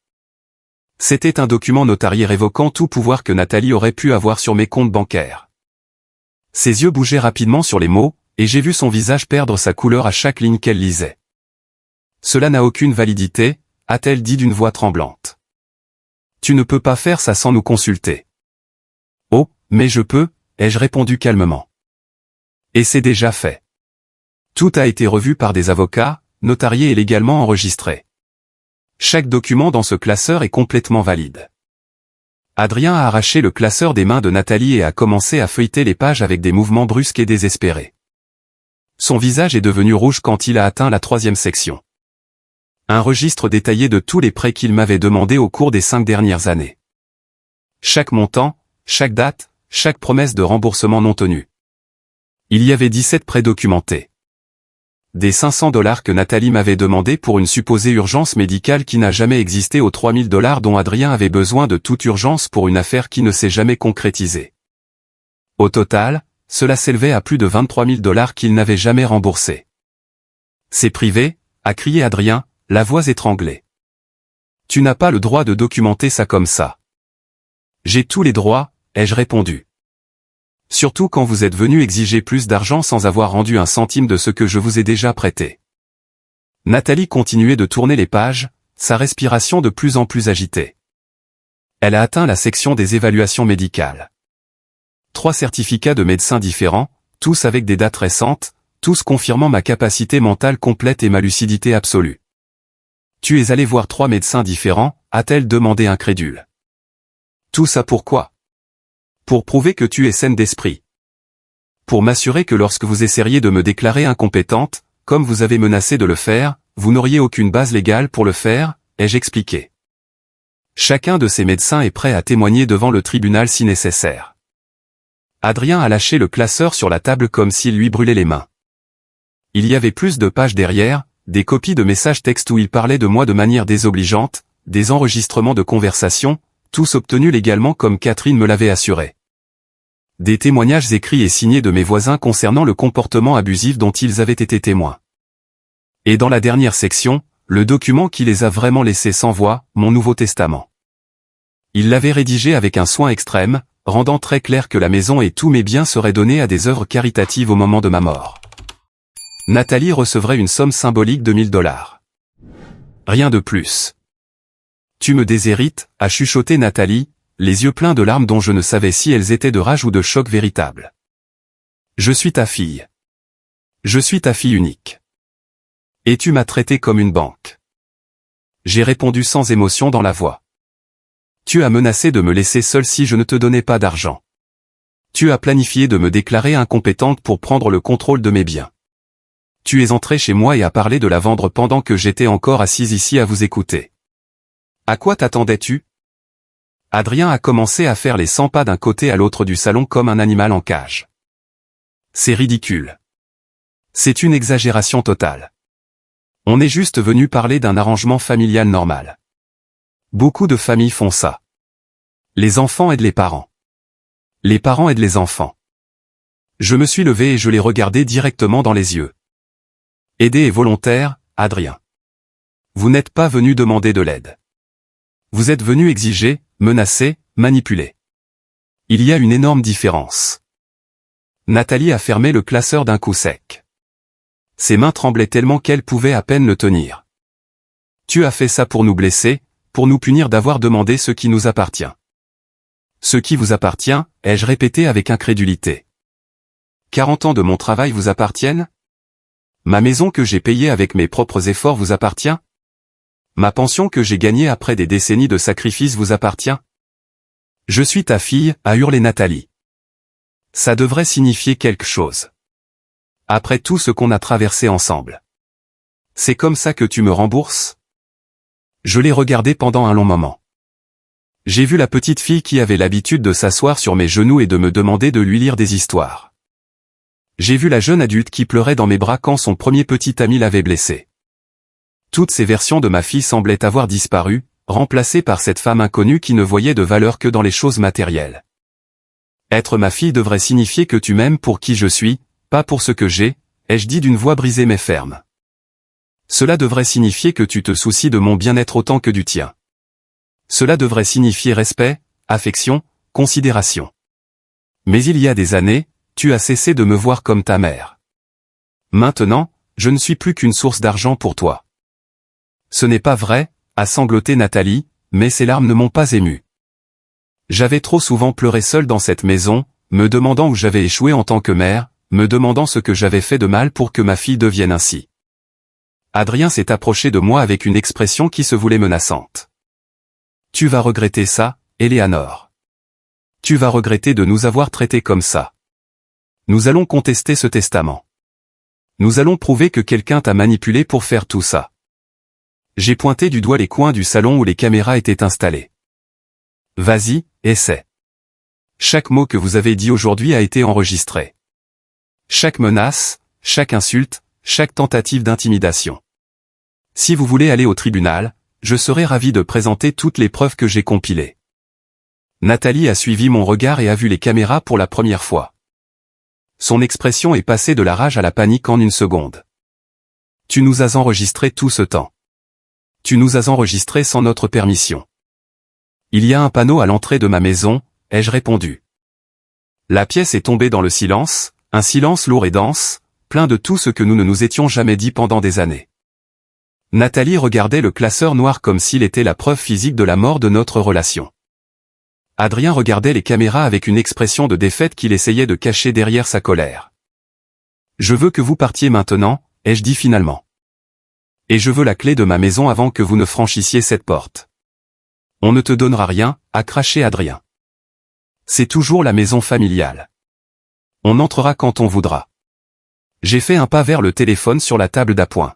C'était un document notarié révoquant tout pouvoir que Nathalie aurait pu avoir sur mes comptes bancaires. Ses yeux bougeaient rapidement sur les mots, et j'ai vu son visage perdre sa couleur à chaque ligne qu'elle lisait. Cela n'a aucune validité, a-t-elle dit d'une voix tremblante. Tu ne peux pas faire ça sans nous consulter. Oh, mais je peux, ai-je répondu calmement. Et c'est déjà fait. Tout a été revu par des avocats, notarié et légalement enregistré. Chaque document dans ce classeur est complètement valide. Adrien a arraché le classeur des mains de Nathalie et a commencé à feuilleter les pages avec des mouvements brusques et désespérés. Son visage est devenu rouge quand il a atteint la 3e section. Un registre détaillé de tous les prêts qu'il m'avait demandés au cours des 5 dernières années. Chaque montant, chaque date, chaque promesse de remboursement non tenue. Il y avait 17 prêts documentés. Des $500 que Nathalie m'avait demandé pour une supposée urgence médicale qui n'a jamais existé aux $3000 dont Adrien avait besoin de toute urgence pour une affaire qui ne s'est jamais concrétisée. Au total, cela s'élevait à plus de $23 000 qu'il n'avait jamais remboursés. C'est privé, a crié Adrien, la voix étranglée. Tu n'as pas le droit de documenter ça comme ça. J'ai tous les droits, ai-je répondu. Surtout quand vous êtes venu exiger plus d'argent sans avoir rendu un centime de ce que je vous ai déjà prêté. Nathalie continuait de tourner les pages, sa respiration de plus en plus agitée. Elle a atteint la section des évaluations médicales. 3 certificats de médecins différents, tous avec des dates récentes, tous confirmant ma capacité mentale complète et ma lucidité absolue. Tu es allé voir 3 médecins différents, a-t-elle demandé incrédule. Tout ça pourquoi ? Pour prouver que tu es saine d'esprit. Pour m'assurer que lorsque vous essaieriez de me déclarer incompétente, comme vous avez menacé de le faire, vous n'auriez aucune base légale pour le faire, ai-je expliqué. Chacun de ces médecins est prêt à témoigner devant le tribunal si nécessaire. Adrien a lâché le classeur sur la table comme s'il lui brûlait les mains. Il y avait plus de pages derrière, des copies de messages textes où il parlait de moi de manière désobligeante, des enregistrements de conversations, tous obtenus légalement comme Catherine me l'avait assuré. Des témoignages écrits et signés de mes voisins concernant le comportement abusif dont ils avaient été témoins. Et dans la dernière section, le document qui les a vraiment laissés sans voix, mon Nouveau Testament. Il l'avait rédigé avec un soin extrême, rendant très clair que la maison et tous mes biens seraient donnés à des œuvres caritatives au moment de ma mort. Nathalie recevrait une somme symbolique de 1000 $. Rien de plus. Tu me déshérites, a chuchoté Nathalie, les yeux pleins de larmes dont je ne savais si elles étaient de rage ou de choc véritable. Je suis ta fille. Je suis ta fille unique. Et tu m'as traité comme une banque. J'ai répondu sans émotion dans la voix. Tu as menacé de me laisser seule si je ne te donnais pas d'argent. Tu as planifié de me déclarer incompétente pour prendre le contrôle de mes biens. Tu es entré chez moi et as parlé de la vendre pendant que j'étais encore assise ici à vous écouter. À quoi t'attendais-tu? Adrien a commencé à faire les 100 pas d'un côté à l'autre du salon comme un animal en cage. C'est ridicule. C'est une exagération totale. On est juste venu parler d'un arrangement familial normal. Beaucoup de familles font ça. Les enfants aident les parents. Les parents aident les enfants. Je me suis levé et je l'ai regardé directement dans les yeux. Aider est volontaire, Adrien. Vous n'êtes pas venu demander de l'aide. Vous êtes venu exiger, menacer, manipuler. Il y a une énorme différence. Nathalie a fermé le classeur d'un coup sec. Ses mains tremblaient tellement qu'elle pouvait à peine le tenir. Tu as fait ça pour nous blesser, pour nous punir d'avoir demandé ce qui nous appartient. Ce qui vous appartient, ai-je répété avec incrédulité. 40 ans de mon travail vous appartiennent? Ma maison que j'ai payée avec mes propres efforts vous appartient? Ma pension que j'ai gagnée après des décennies de sacrifices vous appartient? Je suis ta fille, a hurlé Nathalie. Ça devrait signifier quelque chose. Après tout ce qu'on a traversé ensemble. C'est comme ça que tu me rembourses? Je l'ai regardé pendant un long moment. J'ai vu la petite fille qui avait l'habitude de s'asseoir sur mes genoux et de me demander de lui lire des histoires. J'ai vu la jeune adulte qui pleurait dans mes bras quand son premier petit ami l'avait blessée. Toutes ces versions de ma fille semblaient avoir disparu, remplacées par cette femme inconnue qui ne voyait de valeur que dans les choses matérielles. Être ma fille devrait signifier que tu m'aimes pour qui je suis, pas pour ce que j'ai, ai-je dit d'une voix brisée mais ferme. Cela devrait signifier que tu te soucies de mon bien-être autant que du tien. Cela devrait signifier respect, affection, considération. Mais il y a des années, tu as cessé de me voir comme ta mère. Maintenant, je ne suis plus qu'une source d'argent pour toi. Ce n'est pas vrai, a sangloté Nathalie, mais ses larmes ne m'ont pas ému. J'avais trop souvent pleuré seule dans cette maison, me demandant où j'avais échoué en tant que mère, me demandant ce que j'avais fait de mal pour que ma fille devienne ainsi. Adrien s'est approché de moi avec une expression qui se voulait menaçante. Tu vas regretter ça, Éléanore. Tu vas regretter de nous avoir traités comme ça. Nous allons contester ce testament. Nous allons prouver que quelqu'un t'a manipulé pour faire tout ça. J'ai pointé du doigt les coins du salon où les caméras étaient installées. Vas-y, essaie. Chaque mot que vous avez dit aujourd'hui a été enregistré. Chaque menace, chaque insulte, chaque tentative d'intimidation. Si vous voulez aller au tribunal, je serai ravi de présenter toutes les preuves que j'ai compilées. Nathalie a suivi mon regard et a vu les caméras pour la première fois. Son expression est passée de la rage à la panique en une seconde. Tu nous as enregistré tout ce temps. Tu nous as enregistrés sans notre permission. Il y a un panneau à l'entrée de ma maison, ai-je répondu. La pièce est tombée dans le silence, un silence lourd et dense, plein de tout ce que nous ne nous étions jamais dit pendant des années. Nathalie regardait le classeur noir comme s'il était la preuve physique de la mort de notre relation. Adrien regardait les caméras avec une expression de défaite qu'il essayait de cacher derrière sa colère. Je veux que vous partiez maintenant, ai-je dit finalement. Et je veux la clé de ma maison avant que vous ne franchissiez cette porte. On ne te donnera rien, a craché Adrien. C'est toujours la maison familiale. On entrera quand on voudra. J'ai fait un pas vers le téléphone sur la table d'appoint.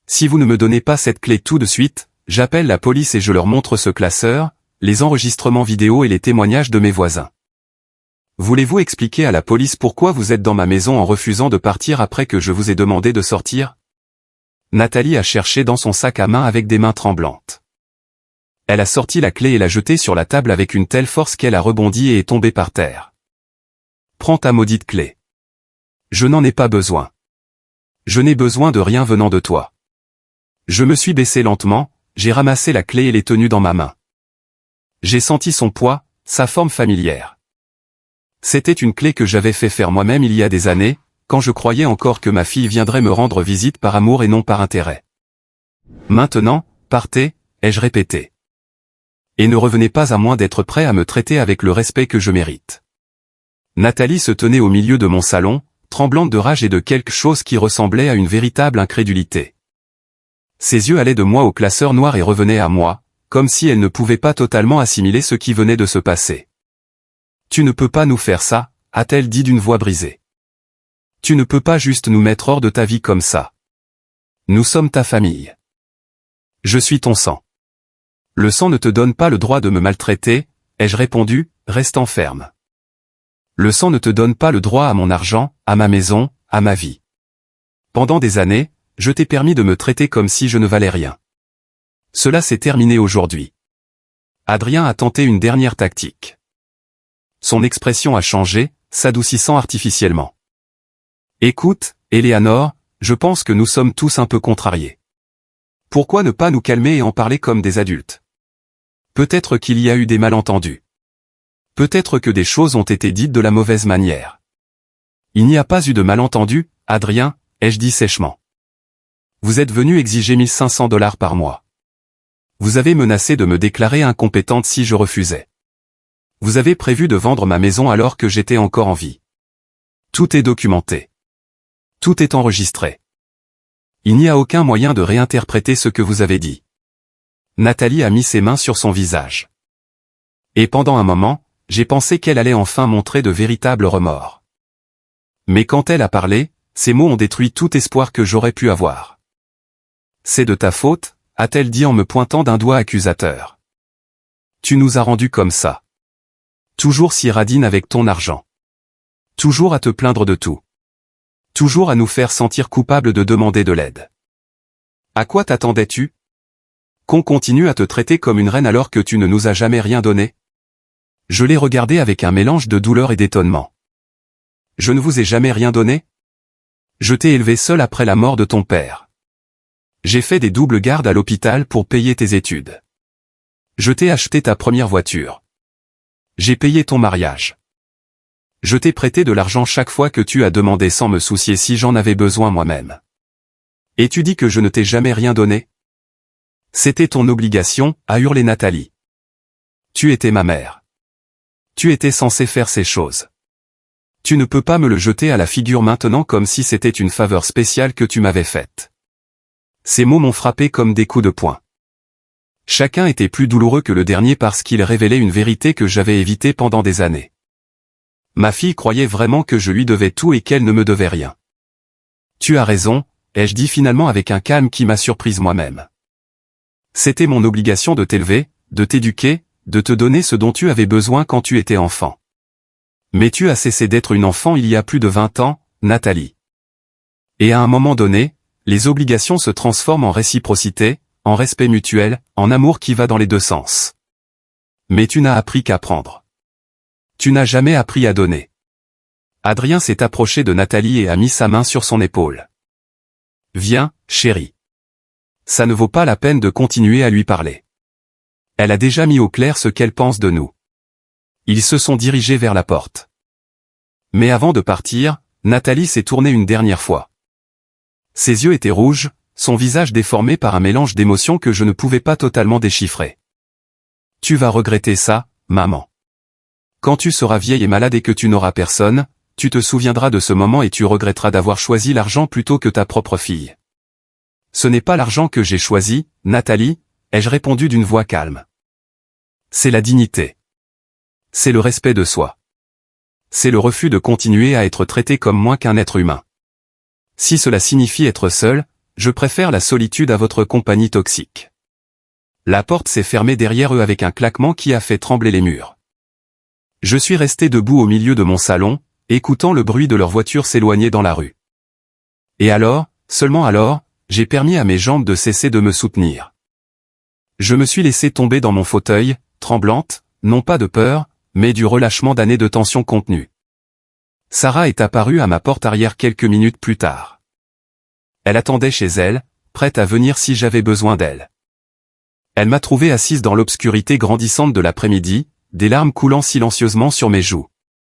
Si vous ne me donnez pas cette clé tout de suite, j'appelle la police et je leur montre ce classeur, les enregistrements vidéo et les témoignages de mes voisins. Voulez-vous expliquer à la police pourquoi vous êtes dans ma maison en refusant de partir après que je vous ai demandé de sortir? Nathalie a cherché dans son sac à main avec des mains tremblantes. Elle a sorti la clé et l'a jetée sur la table avec une telle force qu'elle a rebondi et est tombée par terre. Prends ta maudite clé. Je n'en ai pas besoin. Je n'ai besoin de rien venant de toi. Je me suis baissé lentement, j'ai ramassé la clé et l'ai tenue dans ma main. J'ai senti son poids, sa forme familière. C'était une clé que j'avais fait faire moi-même il y a des années, quand je croyais encore que ma fille viendrait me rendre visite par amour et non par intérêt. Maintenant, partez, ai-je répété. Et ne revenez pas à moins d'être prêt à me traiter avec le respect que je mérite. Nathalie se tenait au milieu de mon salon, tremblante de rage et de quelque chose qui ressemblait à une véritable incrédulité. Ses yeux allaient de moi au classeur noir et revenaient à moi, comme si elle ne pouvait pas totalement assimiler ce qui venait de se passer. « Tu ne peux pas nous faire ça », a-t-elle dit d'une voix brisée. « Tu ne peux pas juste nous mettre hors de ta vie comme ça. Nous sommes ta famille. Je suis ton sang. Le sang ne te donne pas le droit de me maltraiter, ai-je répondu, restant ferme. Le sang ne te donne pas le droit à mon argent, à ma maison, à ma vie. Pendant des années, je t'ai permis de me traiter comme si je ne valais rien. Cela s'est terminé aujourd'hui. Adrien a tenté une dernière tactique. Son expression a changé, s'adoucissant artificiellement. Écoute, Éléanore, je pense que nous sommes tous un peu contrariés. Pourquoi ne pas nous calmer et en parler comme des adultes? Peut-être qu'il y a eu des malentendus. Peut-être que des choses ont été dites de la mauvaise manière. Il n'y a pas eu de malentendu, Adrien, ai-je dit sèchement. Vous êtes venu exiger $1 500 par mois. Vous avez menacé de me déclarer incompétente si je refusais. Vous avez prévu de vendre ma maison alors que j'étais encore en vie. Tout est documenté. Tout est enregistré. Il n'y a aucun moyen de réinterpréter ce que vous avez dit. Nathalie a mis ses mains sur son visage. Et pendant un moment, j'ai pensé qu'elle allait enfin montrer de véritables remords. Mais quand elle a parlé, ces mots ont détruit tout espoir que j'aurais pu avoir. C'est de ta faute, a-t-elle dit en me pointant d'un doigt accusateur. Tu nous as rendus comme ça. Toujours si radine avec ton argent. Toujours à te plaindre de tout. Toujours à nous faire sentir coupables de demander de l'aide. À quoi t'attendais-tu? Qu'on continue à te traiter comme une reine alors que tu ne nous as jamais rien donné? Je l'ai regardé avec un mélange de douleur et d'étonnement. Je ne vous ai jamais rien donné? Je t'ai élevé seul après la mort de ton père. J'ai fait des doubles gardes à l'hôpital pour payer tes études. Je t'ai acheté ta première voiture. J'ai payé ton mariage. Je t'ai prêté de l'argent chaque fois que tu as demandé sans me soucier si j'en avais besoin moi-même. Et tu dis que je ne t'ai jamais rien donné? C'était ton obligation, a hurlé Nathalie. Tu étais ma mère. Tu étais censé faire ces choses. Tu ne peux pas me le jeter à la figure maintenant comme si c'était une faveur spéciale que tu m'avais faite. Ces mots m'ont frappé comme des coups de poing. Chacun était plus douloureux que le dernier parce qu'il révélait une vérité que j'avais évitée pendant des années. Ma fille croyait vraiment que je lui devais tout et qu'elle ne me devait rien. Tu as raison, ai-je dit finalement avec un calme qui m'a surprise moi-même. C'était mon obligation de t'élever, de t'éduquer, de te donner ce dont tu avais besoin quand tu étais enfant. Mais tu as cessé d'être une enfant il y a plus de 20 ans, Nathalie. Et à un moment donné, les obligations se transforment en réciprocité, en respect mutuel, en amour qui va dans les deux sens. Mais tu n'as appris qu'à prendre. Tu n'as jamais appris à donner. Adrien s'est approché de Nathalie et a mis sa main sur son épaule. Viens, chérie. Ça ne vaut pas la peine de continuer à lui parler. Elle a déjà mis au clair ce qu'elle pense de nous. Ils se sont dirigés vers la porte. Mais avant de partir, Nathalie s'est tournée une dernière fois. Ses yeux étaient rouges, son visage déformé par un mélange d'émotions que je ne pouvais pas totalement déchiffrer. Tu vas regretter ça, maman. Quand tu seras vieille et malade et que tu n'auras personne, tu te souviendras de ce moment et tu regretteras d'avoir choisi l'argent plutôt que ta propre fille. Ce n'est pas l'argent que j'ai choisi, Nathalie, ai-je répondu d'une voix calme. C'est la dignité. C'est le respect de soi. C'est le refus de continuer à être traité comme moins qu'un être humain. Si cela signifie être seul, je préfère la solitude à votre compagnie toxique. La porte s'est fermée derrière eux avec un claquement qui a fait trembler les murs. Je suis resté debout au milieu de mon salon, écoutant le bruit de leur voiture s'éloigner dans la rue. Et alors, seulement alors, j'ai permis à mes jambes de cesser de me soutenir. Je me suis laissé tomber dans mon fauteuil, tremblante, non pas de peur, mais du relâchement d'années de tension contenue. Sarah est apparue à ma porte arrière quelques minutes plus tard. Elle attendait chez elle, prête à venir si j'avais besoin d'elle. Elle m'a trouvé assise dans l'obscurité grandissante de l'après-midi, des larmes coulant silencieusement sur mes joues.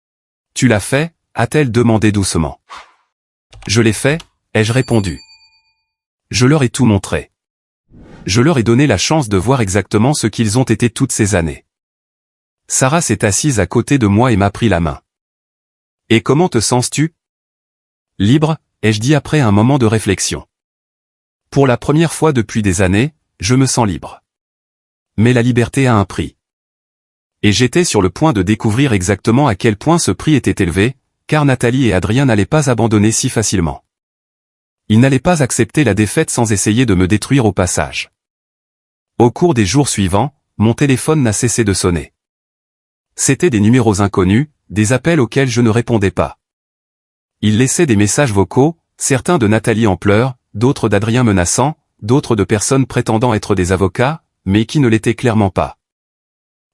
« Tu l'as fait ?» a-t-elle demandé doucement. « Je l'ai fait » ai-je répondu. Je leur ai tout montré. Je leur ai donné la chance de voir exactement ce qu'ils ont été toutes ces années. Sarah s'est assise à côté de moi et m'a pris la main. « Et comment te sens-tu » ? « Libre » ai-je dit après un moment de réflexion. Pour la première fois depuis des années, je me sens libre. Mais la liberté a un prix. Et j'étais sur le point de découvrir exactement à quel point ce prix était élevé, car Nathalie et Adrien n'allaient pas abandonner si facilement. Ils n'allaient pas accepter la défaite sans essayer de me détruire au passage. Au cours des jours suivants, mon téléphone n'a cessé de sonner. C'étaient des numéros inconnus, des appels auxquels je ne répondais pas. Ils laissaient des messages vocaux, certains de Nathalie en pleurs, d'autres d'Adrien menaçant, d'autres de personnes prétendant être des avocats, mais qui ne l'étaient clairement pas.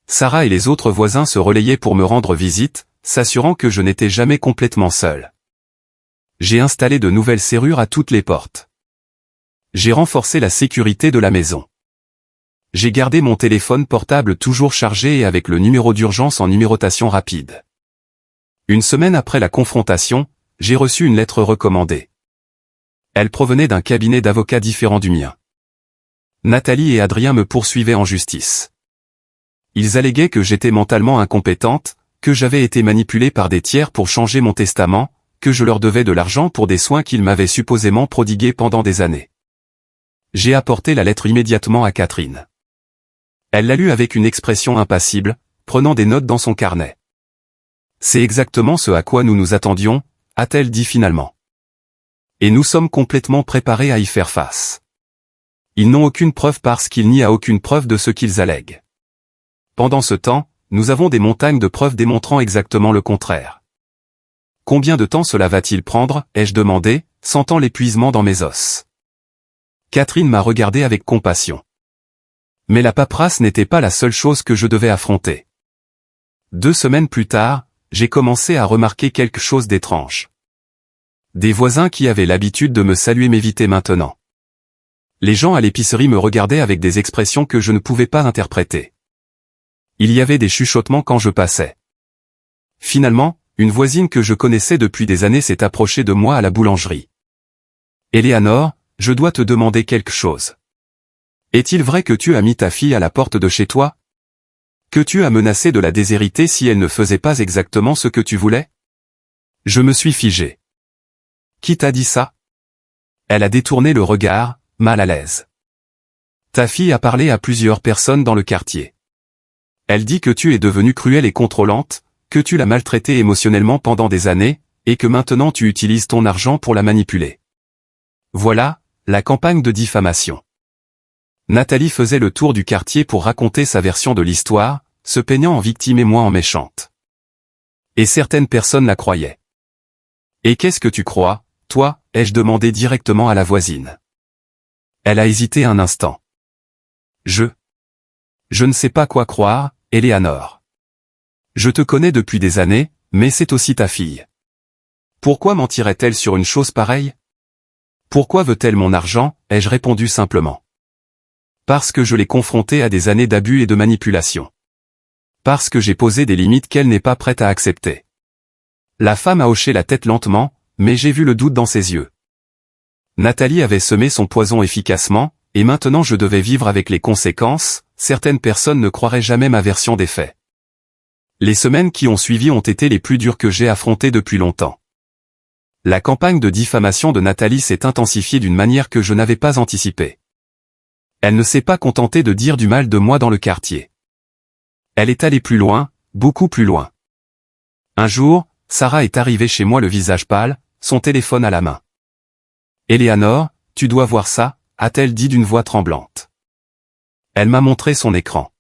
Sarah et les autres voisins se relayaient pour me rendre visite, s'assurant que je n'étais jamais complètement seul. J'ai installé de nouvelles serrures à toutes les portes. J'ai renforcé la sécurité de la maison. J'ai gardé mon téléphone portable toujours chargé et avec le numéro d'urgence en numérotation rapide. Une semaine après la confrontation, j'ai reçu une lettre recommandée. Elle provenait d'un cabinet d'avocats différent du mien. Nathalie et Adrien me poursuivaient en justice. Ils alléguaient que j'étais mentalement incompétente, que j'avais été manipulée par des tiers pour changer mon testament, que je leur devais de l'argent pour des soins qu'ils m'avaient supposément prodigués pendant des années. J'ai apporté la lettre immédiatement à Catherine. Elle l'a lue avec une expression impassible, prenant des notes dans son carnet. « C'est exactement ce à quoi nous nous attendions », a-t-elle dit finalement. Et nous sommes complètement préparés à y faire face. Ils n'ont aucune preuve parce qu'il n'y a aucune preuve de ce qu'ils allèguent. Pendant ce temps, nous avons des montagnes de preuves démontrant exactement le contraire. Combien de temps cela va-t-il prendre, ai-je demandé, sentant l'épuisement dans mes os. Catherine m'a regardé avec compassion. Mais la paperasse n'était pas la seule chose que je devais affronter. 2 semaines plus tard, j'ai commencé à remarquer quelque chose d'étrange. Des voisins qui avaient l'habitude de me saluer m'évitaient maintenant. Les gens à l'épicerie me regardaient avec des expressions que je ne pouvais pas interpréter. Il y avait des chuchotements quand je passais. Finalement, une voisine que je connaissais depuis des années s'est approchée de moi à la boulangerie. « Éléanore, je dois te demander quelque chose. Est-il vrai que tu as mis ta fille à la porte de chez toi? Que tu as menacé de la déshériter si elle ne faisait pas exactement ce que tu voulais ?» Je me suis figé. « Qui t'a dit ça ?» Elle a détourné le regard, mal à l'aise. « Ta fille a parlé à plusieurs personnes dans le quartier. Elle dit que tu es devenue cruelle et contrôlante, que tu l'as maltraitée émotionnellement pendant des années, et que maintenant tu utilises ton argent pour la manipuler. » Voilà, la campagne de diffamation. Nathalie faisait le tour du quartier pour raconter sa version de l'histoire, se peignant en victime et moi en méchante. Et certaines personnes la croyaient. « Et qu'est-ce que tu crois, toi ?» ai-je demandé directement à la voisine. Elle a hésité un instant. Je ne sais pas quoi croire, Éléanore. Je te connais depuis des années, mais c'est aussi ta fille. Pourquoi mentirait-elle sur une chose pareille? Pourquoi veut-elle mon argent, ai-je répondu simplement. Parce que je l'ai confrontée à des années d'abus et de manipulation. Parce que j'ai posé des limites qu'elle n'est pas prête à accepter. La femme a hoché la tête lentement, mais j'ai vu le doute dans ses yeux. Nathalie avait semé son poison efficacement, et maintenant je devais vivre avec les conséquences. Certaines personnes ne croiraient jamais ma version des faits. Les semaines qui ont suivi ont été les plus dures que j'ai affrontées depuis longtemps. La campagne de diffamation de Nathalie s'est intensifiée d'une manière que je n'avais pas anticipée. Elle ne s'est pas contentée de dire du mal de moi dans le quartier. Elle est allée plus loin, beaucoup plus loin. Un jour, Sarah est arrivée chez moi le visage pâle, son téléphone à la main. « Éléanore, tu dois voir ça », a-t-elle dit d'une voix tremblante. Elle m'a montré son écran.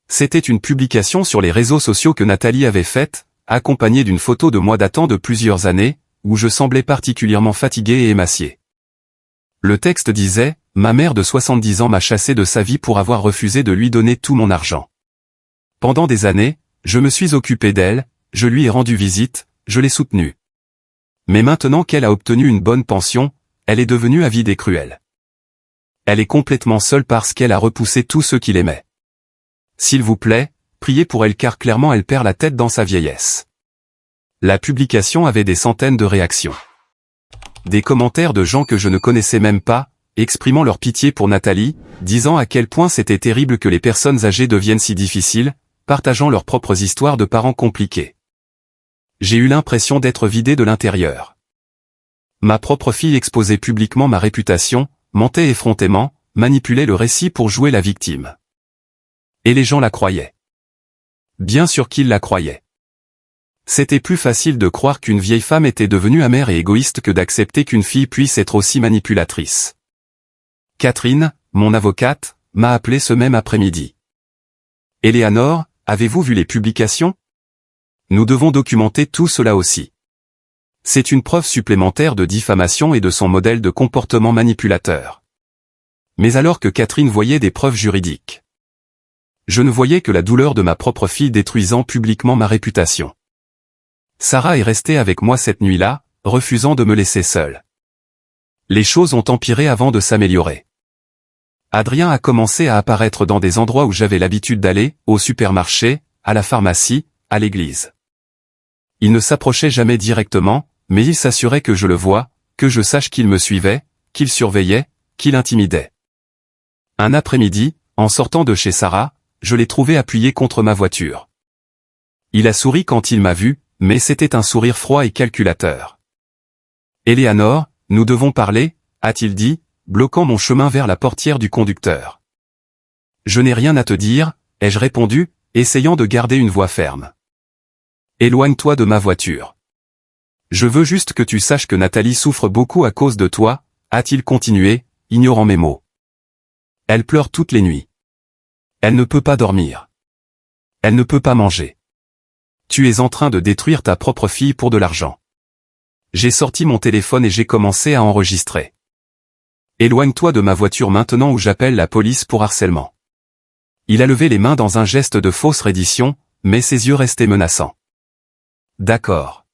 C'était une publication sur les réseaux sociaux que Nathalie avait faite, accompagnée d'une photo de moi datant de plusieurs années, où je semblais particulièrement fatigué et émacié. Le texte disait « Ma mère de 70 ans m'a chassé de sa vie pour avoir refusé de lui donner tout mon argent. Pendant des années, je me suis occupé d'elle, je lui ai rendu visite, je l'ai soutenue. Mais maintenant qu'elle a obtenu une bonne pension, elle est devenue avide et cruelle. Elle est complètement seule parce qu'elle a repoussé tous ceux qui l'aimaient. S'il vous plaît, priez pour elle car clairement elle perd la tête dans sa vieillesse. La publication avait des centaines de réactions. Des commentaires de gens que je ne connaissais même pas, exprimant leur pitié pour Nathalie, disant à quel point c'était terrible que les personnes âgées deviennent si difficiles, partageant leurs propres histoires de parents compliqués. J'ai eu l'impression d'être vidé de l'intérieur. Ma propre fille exposait publiquement ma réputation, mentait effrontément, manipulait le récit pour jouer la victime. Et les gens la croyaient. Bien sûr qu'ils la croyaient. C'était plus facile de croire qu'une vieille femme était devenue amère et égoïste que d'accepter qu'une fille puisse être aussi manipulatrice. Catherine, mon avocate, m'a appelé ce même après-midi. Éléanore, avez-vous vu les publications? Nous devons documenter tout cela aussi. C'est une preuve supplémentaire de diffamation et de son modèle de comportement manipulateur. Mais alors que Catherine voyait des preuves juridiques. Je ne voyais que la douleur de ma propre fille détruisant publiquement ma réputation. Sarah est restée avec moi cette nuit-là, refusant de me laisser seule. Les choses ont empiré avant de s'améliorer. Adrien a commencé à apparaître dans des endroits où j'avais l'habitude d'aller, au supermarché, à la pharmacie, à l'église. Il ne s'approchait jamais directement, mais il s'assurait que je le voie, que je sache qu'il me suivait, qu'il surveillait, qu'il intimidait. Un après-midi, en sortant de chez Sarah, je l'ai trouvé appuyé contre ma voiture. Il a souri quand il m'a vu, mais c'était un sourire froid et calculateur. « Éléanore, nous devons parler » a-t-il dit, bloquant mon chemin vers la portière du conducteur. « Je n'ai rien à te dire » ai-je répondu, essayant de garder une voix ferme. « Éloigne-toi de ma voiture. Je veux juste que tu saches que Nathalie souffre beaucoup à cause de toi » a-t-il continué, ignorant mes mots. « Elle pleure toutes les nuits. Elle ne peut pas dormir. Elle ne peut pas manger. Tu es en train de détruire ta propre fille pour de l'argent. » J'ai sorti mon téléphone et j'ai commencé à enregistrer. « Éloigne-toi de ma voiture maintenant ou j'appelle la police pour harcèlement. » Il a levé les mains dans un geste de fausse reddition, mais ses yeux restaient menaçants. « D'accord.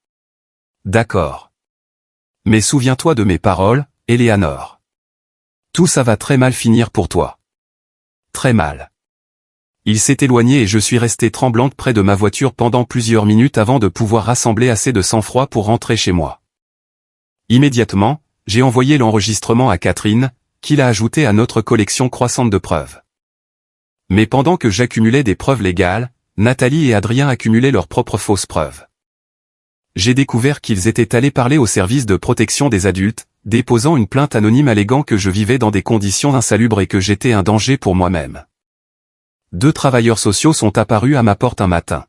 D'accord. Mais souviens-toi de mes paroles, Éléanore. Tout ça va très mal finir pour toi. Très mal. » Il s'est éloigné et je suis restée tremblante près de ma voiture pendant plusieurs minutes avant de pouvoir rassembler assez de sang-froid pour rentrer chez moi. Immédiatement, j'ai envoyé l'enregistrement à Catherine, qui l'a ajouté à notre collection croissante de preuves. Mais pendant que j'accumulais des preuves légales, Nathalie et Adrien accumulaient leurs propres fausses preuves. J'ai découvert qu'ils étaient allés parler au service de protection des adultes, déposant une plainte anonyme alléguant que je vivais dans des conditions insalubres et que j'étais un danger pour moi-même. 2 travailleurs sociaux sont apparus à ma porte un matin.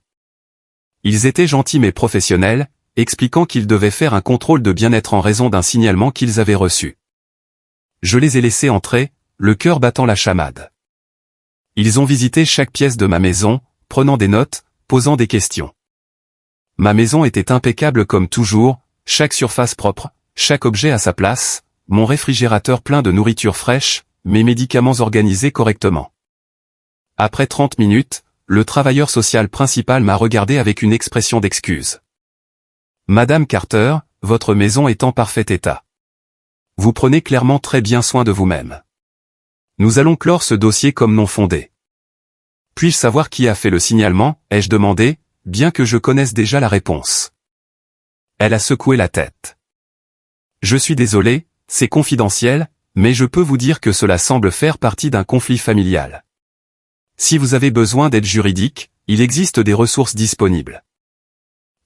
Ils étaient gentils mais professionnels, expliquant qu'ils devaient faire un contrôle de bien-être en raison d'un signalement qu'ils avaient reçu. Je les ai laissés entrer, le cœur battant la chamade. Ils ont visité chaque pièce de ma maison, prenant des notes, posant des questions. Ma maison était impeccable comme toujours, chaque surface propre, chaque objet à sa place, mon réfrigérateur plein de nourriture fraîche, mes médicaments organisés correctement. Après 30 minutes, le travailleur social principal m'a regardé avec une expression d'excuse. « Madame Carter, votre maison est en parfait état. Vous prenez clairement très bien soin de vous-même. Nous allons clore ce dossier comme non fondé. Puis-je savoir qui a fait le signalement » ai-je demandé, bien que je connaisse déjà la réponse. Elle a secoué la tête. « Je suis désolé, c'est confidentiel, mais je peux vous dire que cela semble faire partie d'un conflit familial. Si vous avez besoin d'aide juridique, il existe des ressources disponibles. »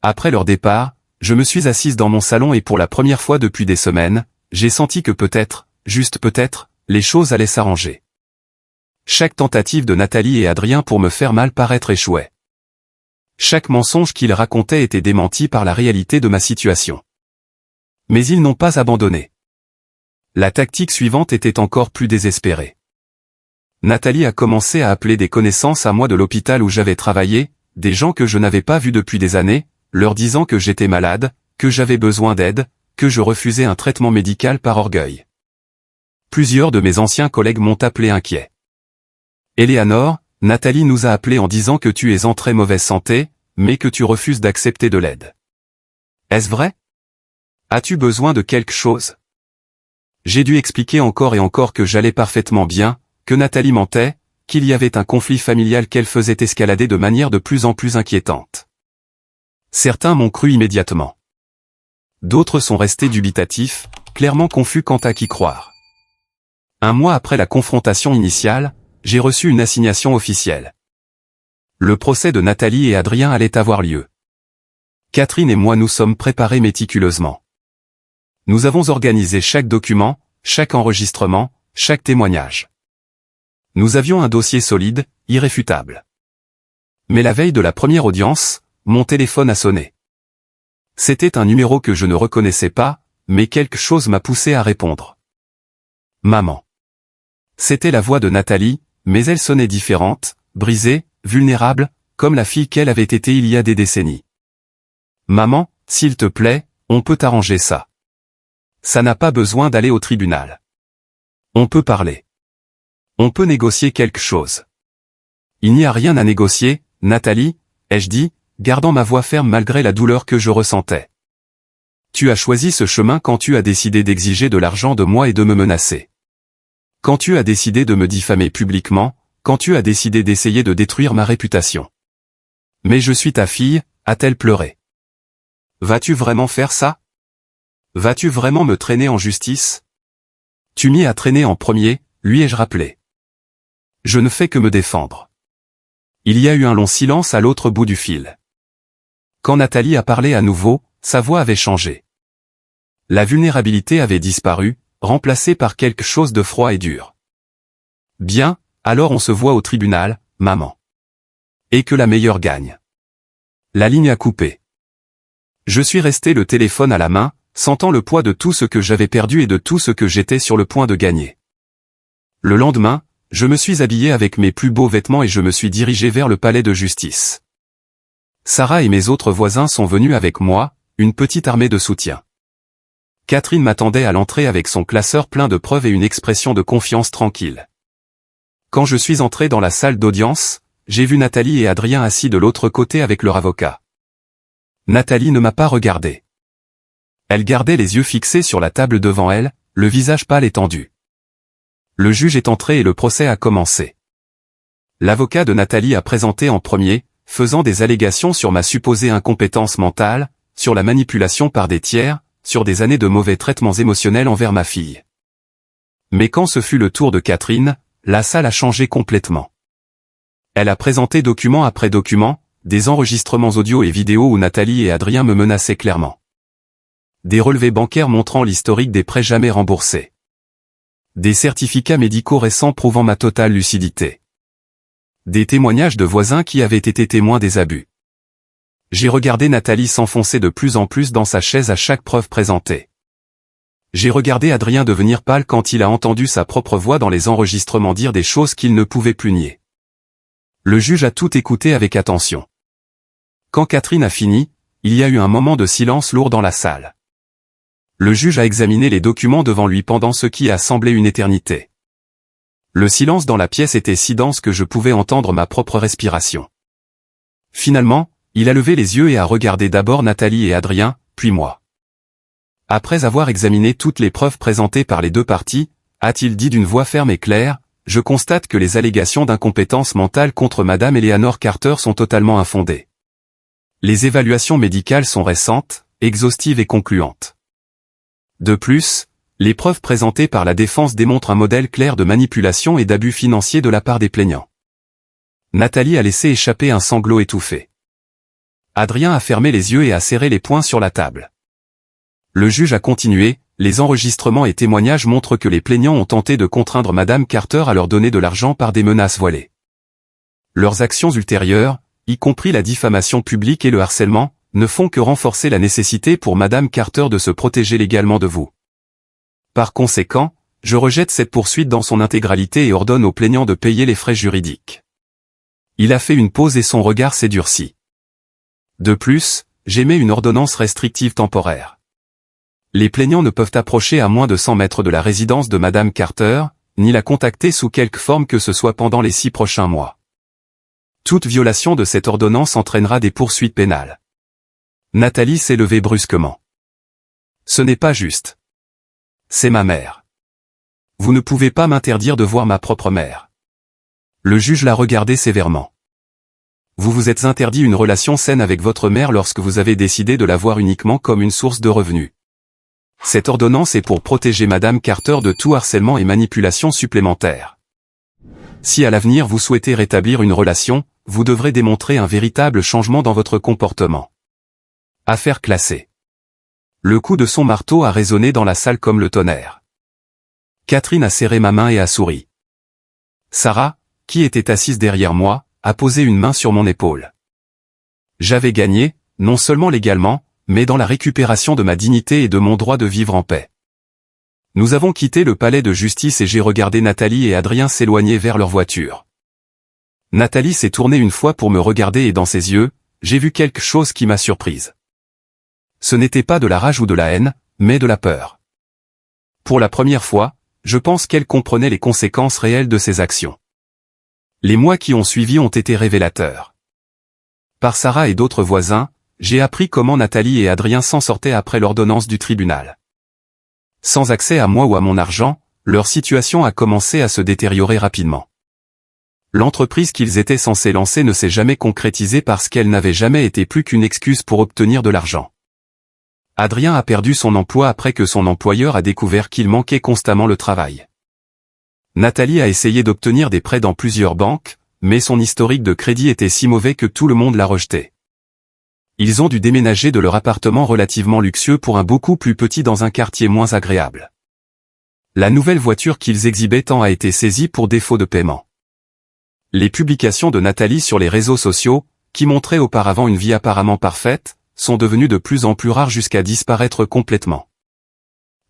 Après leur départ, je me suis assise dans mon salon et pour la première fois depuis des semaines, j'ai senti que peut-être, juste peut-être, les choses allaient s'arranger. Chaque tentative de Nathalie et Adrien pour me faire mal paraître échouait. Chaque mensonge qu'ils racontaient était démenti par la réalité de ma situation. Mais ils n'ont pas abandonné. La tactique suivante était encore plus désespérée. Nathalie a commencé à appeler des connaissances à moi de l'hôpital où j'avais travaillé, des gens que je n'avais pas vus depuis des années, leur disant que j'étais malade, que j'avais besoin d'aide, que je refusais un traitement médical par orgueil. Plusieurs de mes anciens collègues m'ont appelé inquiet. « Éléanore, Nathalie nous a appelé en disant que tu es en très mauvaise santé, mais que tu refuses d'accepter de l'aide. Est-ce vrai? As-tu besoin de quelque chose? » J'ai dû expliquer encore et encore que j'allais parfaitement bien, que Nathalie mentait, qu'il y avait un conflit familial qu'elle faisait escalader de manière de plus en plus inquiétante. Certains m'ont cru immédiatement. D'autres sont restés dubitatifs, clairement confus quant à qui croire. Un mois après la confrontation initiale, j'ai reçu une assignation officielle. Le procès de Nathalie et Adrien allait avoir lieu. Catherine et moi nous sommes préparés méticuleusement. Nous avons organisé chaque document, chaque enregistrement, chaque témoignage. Nous avions un dossier solide, irréfutable. Mais la veille de la première audience, mon téléphone a sonné. C'était un numéro que je ne reconnaissais pas, mais quelque chose m'a poussé à répondre. Maman. C'était la voix de Nathalie, mais elle sonnait différente, brisée, vulnérable, comme la fille qu'elle avait été il y a des décennies. Maman, s'il te plaît, on peut arranger ça. Ça n'a pas besoin d'aller au tribunal. On peut parler. On peut négocier quelque chose. Il n'y a rien à négocier, Nathalie, ai-je dit, gardant ma voix ferme malgré la douleur que je ressentais. Tu as choisi ce chemin quand tu as décidé d'exiger de l'argent de moi et de me menacer. Quand tu as décidé de me diffamer publiquement, quand tu as décidé d'essayer de détruire ma réputation. Mais je suis ta fille, a-t-elle pleuré. Vas-tu vraiment faire ça? Vas-tu vraiment me traîner en justice? Tu m'y as traîné en premier, lui ai-je rappelé. Je ne fais que me défendre. Il y a eu un long silence à l'autre bout du fil. Quand Nathalie a parlé à nouveau, sa voix avait changé. La vulnérabilité avait disparu, remplacée par quelque chose de froid et dur. Bien, alors on se voit au tribunal, maman. Et que la meilleure gagne. La ligne a coupé. Je suis resté le téléphone à la main, sentant le poids de tout ce que j'avais perdu et de tout ce que j'étais sur le point de gagner. Le lendemain, je me suis habillé avec mes plus beaux vêtements et je me suis dirigé vers le palais de justice. Sarah et mes autres voisins sont venus avec moi, une petite armée de soutien. Catherine m'attendait à l'entrée avec son classeur plein de preuves et une expression de confiance tranquille. Quand je suis entré dans la salle d'audience, j'ai vu Nathalie et Adrien assis de l'autre côté avec leur avocat. Nathalie ne m'a pas regardé. Elle gardait les yeux fixés sur la table devant elle, le visage pâle et tendu. Le juge est entré et le procès a commencé. L'avocat de Nathalie a présenté en premier, faisant des allégations sur ma supposée incompétence mentale, sur la manipulation par des tiers, sur des années de mauvais traitements émotionnels envers ma fille. Mais quand ce fut le tour de Catherine, la salle a changé complètement. Elle a présenté document après document, des enregistrements audio et vidéo où Nathalie et Adrien me menaçaient clairement. Des relevés bancaires montrant l'historique des prêts jamais remboursés. Des certificats médicaux récents prouvant ma totale lucidité. Des témoignages de voisins qui avaient été témoins des abus. J'ai regardé Nathalie s'enfoncer de plus en plus dans sa chaise à chaque preuve présentée. J'ai regardé Adrien devenir pâle quand il a entendu sa propre voix dans les enregistrements dire des choses qu'il ne pouvait plus nier. Le juge a tout écouté avec attention. Quand Catherine a fini, il y a eu un moment de silence lourd dans la salle. Le juge a examiné les documents devant lui pendant ce qui a semblé une éternité. Le silence dans la pièce était si dense que je pouvais entendre ma propre respiration. Finalement, il a levé les yeux et a regardé d'abord Nathalie et Adrien, puis moi. Après avoir examiné toutes les preuves présentées par les deux parties, a-t-il dit d'une voix ferme et claire, je constate que les allégations d'incompétence mentale contre Madame Eleanor Carter sont totalement infondées. Les évaluations médicales sont récentes, exhaustives et concluantes. De plus, les preuves présentées par la défense démontrent un modèle clair de manipulation et d'abus financiers de la part des plaignants. Nathalie a laissé échapper un sanglot étouffé. Adrien a fermé les yeux et a serré les poings sur la table. Le juge a continué, les enregistrements et témoignages montrent que les plaignants ont tenté de contraindre Madame Carter à leur donner de l'argent par des menaces voilées. Leurs actions ultérieures, y compris la diffamation publique et le harcèlement, ne font que renforcer la nécessité pour Madame Carter de se protéger légalement de vous. Par conséquent, je rejette cette poursuite dans son intégralité et ordonne aux plaignants de payer les frais juridiques. Il a fait une pause et son regard s'est durci. De plus, j'émets une ordonnance restrictive temporaire. Les plaignants ne peuvent approcher à moins de 100 mètres de la résidence de Madame Carter, ni la contacter sous quelque forme que ce soit pendant les 6 prochains mois. Toute violation de cette ordonnance entraînera des poursuites pénales. Nathalie s'est levée brusquement. Ce n'est pas juste. C'est ma mère. Vous ne pouvez pas m'interdire de voir ma propre mère. Le juge l'a regardé sévèrement. Vous vous êtes interdit une relation saine avec votre mère lorsque vous avez décidé de la voir uniquement comme une source de revenus. Cette ordonnance est pour protéger Madame Carter de tout harcèlement et manipulation supplémentaire. Si à l'avenir vous souhaitez rétablir une relation, vous devrez démontrer un véritable changement dans votre comportement. Affaire classée. Le coup de son marteau a résonné dans la salle comme le tonnerre. Catherine a serré ma main et a souri. Sarah, qui était assise derrière moi, a posé une main sur mon épaule. J'avais gagné, non seulement légalement, mais dans la récupération de ma dignité et de mon droit de vivre en paix. Nous avons quitté le palais de justice et j'ai regardé Nathalie et Adrien s'éloigner vers leur voiture. Nathalie s'est tournée une fois pour me regarder et dans ses yeux, j'ai vu quelque chose qui m'a surprise. Ce n'était pas de la rage ou de la haine, mais de la peur. Pour la première fois, je pense qu'elle comprenait les conséquences réelles de ses actions. Les mois qui ont suivi ont été révélateurs. Par Sarah et d'autres voisins, j'ai appris comment Nathalie et Adrien s'en sortaient après l'ordonnance du tribunal. Sans accès à moi ou à mon argent, leur situation a commencé à se détériorer rapidement. L'entreprise qu'ils étaient censés lancer ne s'est jamais concrétisée parce qu'elle n'avait jamais été plus qu'une excuse pour obtenir de l'argent. Adrien a perdu son emploi après que son employeur a découvert qu'il manquait constamment le travail. Nathalie a essayé d'obtenir des prêts dans plusieurs banques, mais son historique de crédit était si mauvais que tout le monde l'a rejeté. Ils ont dû déménager de leur appartement relativement luxueux pour un beaucoup plus petit dans un quartier moins agréable. La nouvelle voiture qu'ils exhibaient tant a été saisie pour défaut de paiement. Les publications de Nathalie sur les réseaux sociaux, qui montraient auparavant une vie apparemment parfaite, sont devenues de plus en plus rares jusqu'à disparaître complètement.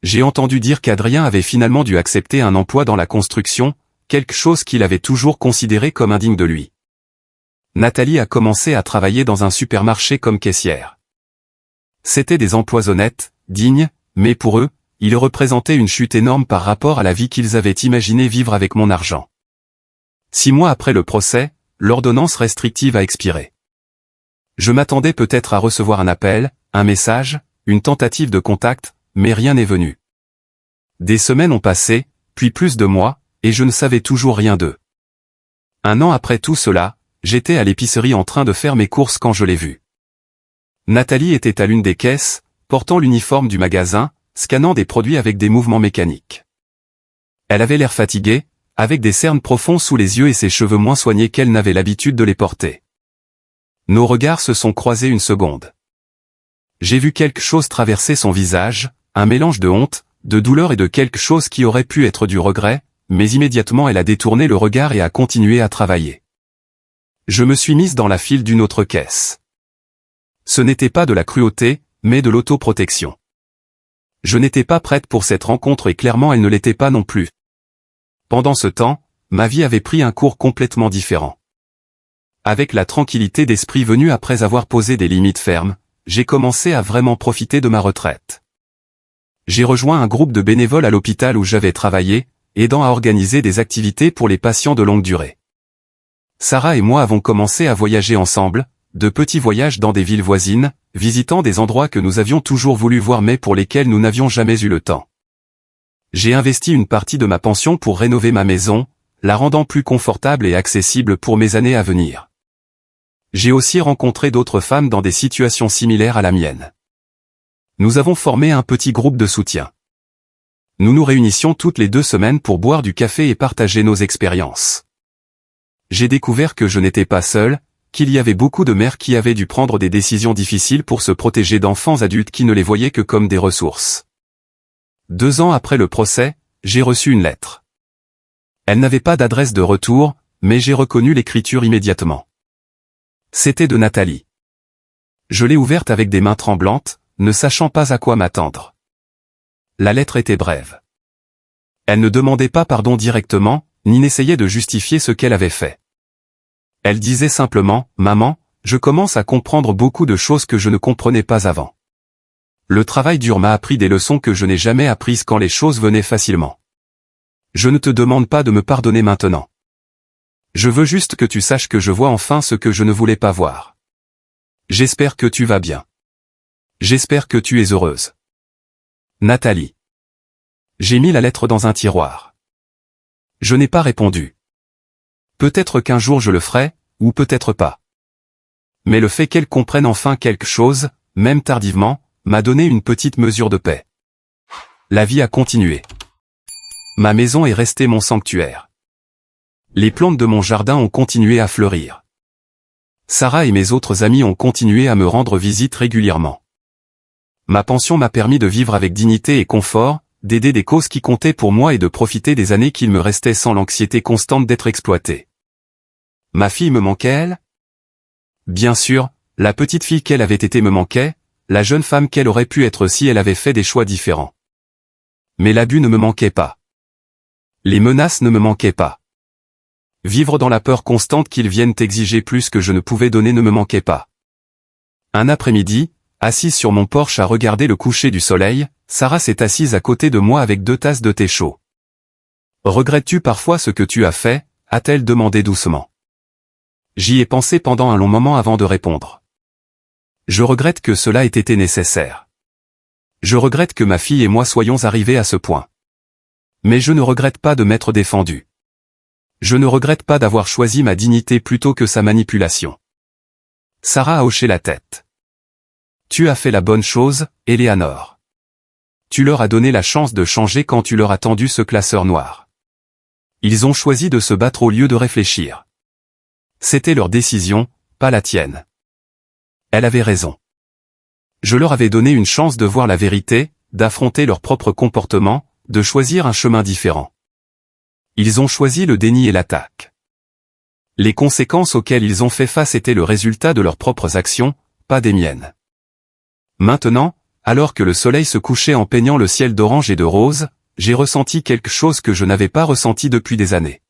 J'ai entendu dire qu'Adrien avait finalement dû accepter un emploi dans la construction, quelque chose qu'il avait toujours considéré comme indigne de lui. Nathalie a commencé à travailler dans un supermarché comme caissière. C'étaient des emplois honnêtes, dignes, mais pour eux, ils représentaient une chute énorme par rapport à la vie qu'ils avaient imaginé vivre avec mon argent. 6 mois après le procès, l'ordonnance restrictive a expiré. Je m'attendais peut-être à recevoir un appel, un message, une tentative de contact, mais rien n'est venu. Des semaines ont passé, puis plus de mois, et je ne savais toujours rien d'eux. 1 an après tout cela, j'étais à l'épicerie en train de faire mes courses quand je l'ai vue. Nathalie était à l'une des caisses, portant l'uniforme du magasin, scannant des produits avec des mouvements mécaniques. Elle avait l'air fatiguée, avec des cernes profonds sous les yeux et ses cheveux moins soignés qu'elle n'avait l'habitude de les porter. Nos regards se sont croisés une seconde. J'ai vu quelque chose traverser son visage, un mélange de honte, de douleur et de quelque chose qui aurait pu être du regret, mais immédiatement elle a détourné le regard et a continué à travailler. Je me suis mise dans la file d'une autre caisse. Ce n'était pas de la cruauté, mais de l'autoprotection. Je n'étais pas prête pour cette rencontre et clairement elle ne l'était pas non plus. Pendant ce temps, ma vie avait pris un cours complètement différent. Avec la tranquillité d'esprit venue après avoir posé des limites fermes, j'ai commencé à vraiment profiter de ma retraite. J'ai rejoint un groupe de bénévoles à l'hôpital où j'avais travaillé, aidant à organiser des activités pour les patients de longue durée. Sarah et moi avons commencé à voyager ensemble, de petits voyages dans des villes voisines, visitant des endroits que nous avions toujours voulu voir mais pour lesquels nous n'avions jamais eu le temps. J'ai investi une partie de ma pension pour rénover ma maison, la rendant plus confortable et accessible pour mes années à venir. J'ai aussi rencontré d'autres femmes dans des situations similaires à la mienne. Nous avons formé un petit groupe de soutien. Nous nous réunissions toutes les 2 semaines pour boire du café et partager nos expériences. J'ai découvert que je n'étais pas seul, qu'il y avait beaucoup de mères qui avaient dû prendre des décisions difficiles pour se protéger d'enfants adultes qui ne les voyaient que comme des ressources. 2 ans après le procès, j'ai reçu une lettre. Elle n'avait pas d'adresse de retour, mais j'ai reconnu l'écriture immédiatement. C'était de Nathalie. Je l'ai ouverte avec des mains tremblantes, ne sachant pas à quoi m'attendre. La lettre était brève. Elle ne demandait pas pardon directement, ni n'essayait de justifier ce qu'elle avait fait. Elle disait simplement, « Maman, je commence à comprendre beaucoup de choses que je ne comprenais pas avant. Le travail dur m'a appris des leçons que je n'ai jamais apprises quand les choses venaient facilement. Je ne te demande pas de me pardonner maintenant. Je veux juste que tu saches que je vois enfin ce que je ne voulais pas voir. J'espère que tu vas bien. J'espère que tu es heureuse. Nathalie. » J'ai mis la lettre dans un tiroir. Je n'ai pas répondu. Peut-être qu'un jour je le ferai, ou peut-être pas. Mais le fait qu'elle comprenne enfin quelque chose, même tardivement, m'a donné une petite mesure de paix. La vie a continué. Ma maison est restée mon sanctuaire. Les plantes de mon jardin ont continué à fleurir. Sarah et mes autres amis ont continué à me rendre visite régulièrement. Ma pension m'a permis de vivre avec dignité et confort, d'aider des causes qui comptaient pour moi et de profiter des années qu'il me restait sans l'anxiété constante d'être exploité. Ma fille me manquait elle? Bien sûr, la petite fille qu'elle avait été me manquait, la jeune femme qu'elle aurait pu être si elle avait fait des choix différents. Mais l'abus ne me manquait pas. Les menaces ne me manquaient pas. Vivre dans la peur constante qu'ils viennent exiger plus que je ne pouvais donner ne me manquait pas. Un après-midi, assise sur mon porche à regarder le coucher du soleil, Sarah s'est assise à côté de moi avec 2 tasses de thé chaud. « Regrettes-tu parfois ce que tu as fait ?» a-t-elle demandé doucement. J'y ai pensé pendant un long moment avant de répondre. Je regrette que cela ait été nécessaire. Je regrette que ma fille et moi soyons arrivés à ce point. Mais je ne regrette pas de m'être défendu. Je ne regrette pas d'avoir choisi ma dignité plutôt que sa manipulation. Sarah a hoché la tête. Tu as fait la bonne chose, Eleanor. Tu leur as donné la chance de changer quand tu leur as tendu ce classeur noir. Ils ont choisi de se battre au lieu de réfléchir. C'était leur décision, pas la tienne. Elle avait raison. Je leur avais donné une chance de voir la vérité, d'affronter leur propre comportement, de choisir un chemin différent. Ils ont choisi le déni et l'attaque. Les conséquences auxquelles ils ont fait face étaient le résultat de leurs propres actions, pas des miennes. Maintenant, alors que le soleil se couchait en peignant le ciel d'orange et de rose, j'ai ressenti quelque chose que je n'avais pas ressenti depuis des années.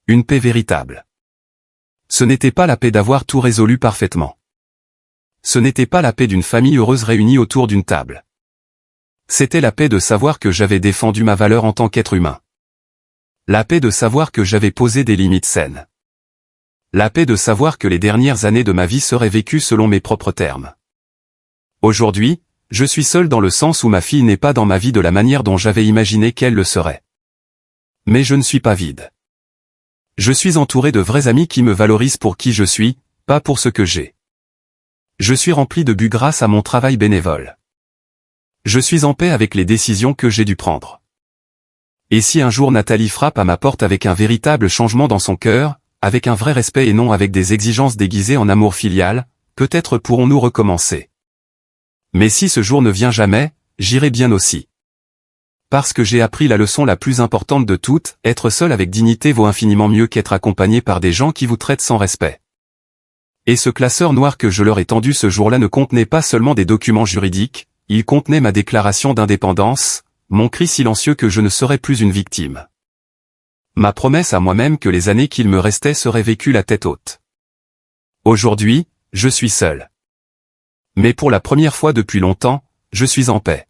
Une paix véritable. Ce n'était pas la paix d'avoir tout résolu parfaitement. Ce n'était pas la paix d'une famille heureuse réunie autour d'une table. C'était la paix de savoir que j'avais défendu ma valeur en tant qu'être humain. La paix de savoir que j'avais posé des limites saines. La paix de savoir que les dernières années de ma vie seraient vécues selon mes propres termes. Aujourd'hui, je suis seul dans le sens où ma fille n'est pas dans ma vie de la manière dont j'avais imaginé qu'elle le serait. Mais je ne suis pas vide. Je suis entouré de vrais amis qui me valorisent pour qui je suis, pas pour ce que j'ai. Je suis rempli de but grâce à mon travail bénévole. Je suis en paix avec les décisions que j'ai dû prendre. Et si un jour Nathalie frappe à ma porte avec un véritable changement dans son cœur, avec un vrai respect et non avec des exigences déguisées en amour filial, peut-être pourrons-nous recommencer. Mais si ce jour ne vient jamais, j'irai bien aussi. Parce que j'ai appris la leçon la plus importante de toutes, être seul avec dignité vaut infiniment mieux qu'être accompagné par des gens qui vous traitent sans respect. Et ce classeur noir que je leur ai tendu ce jour-là ne contenait pas seulement des documents juridiques, il contenait ma déclaration d'indépendance, mon cri silencieux que je ne serais plus une victime. Ma promesse à moi-même que les années qu'il me restait seraient vécues la tête haute. Aujourd'hui, je suis seul. Mais pour la première fois depuis longtemps, je suis en paix.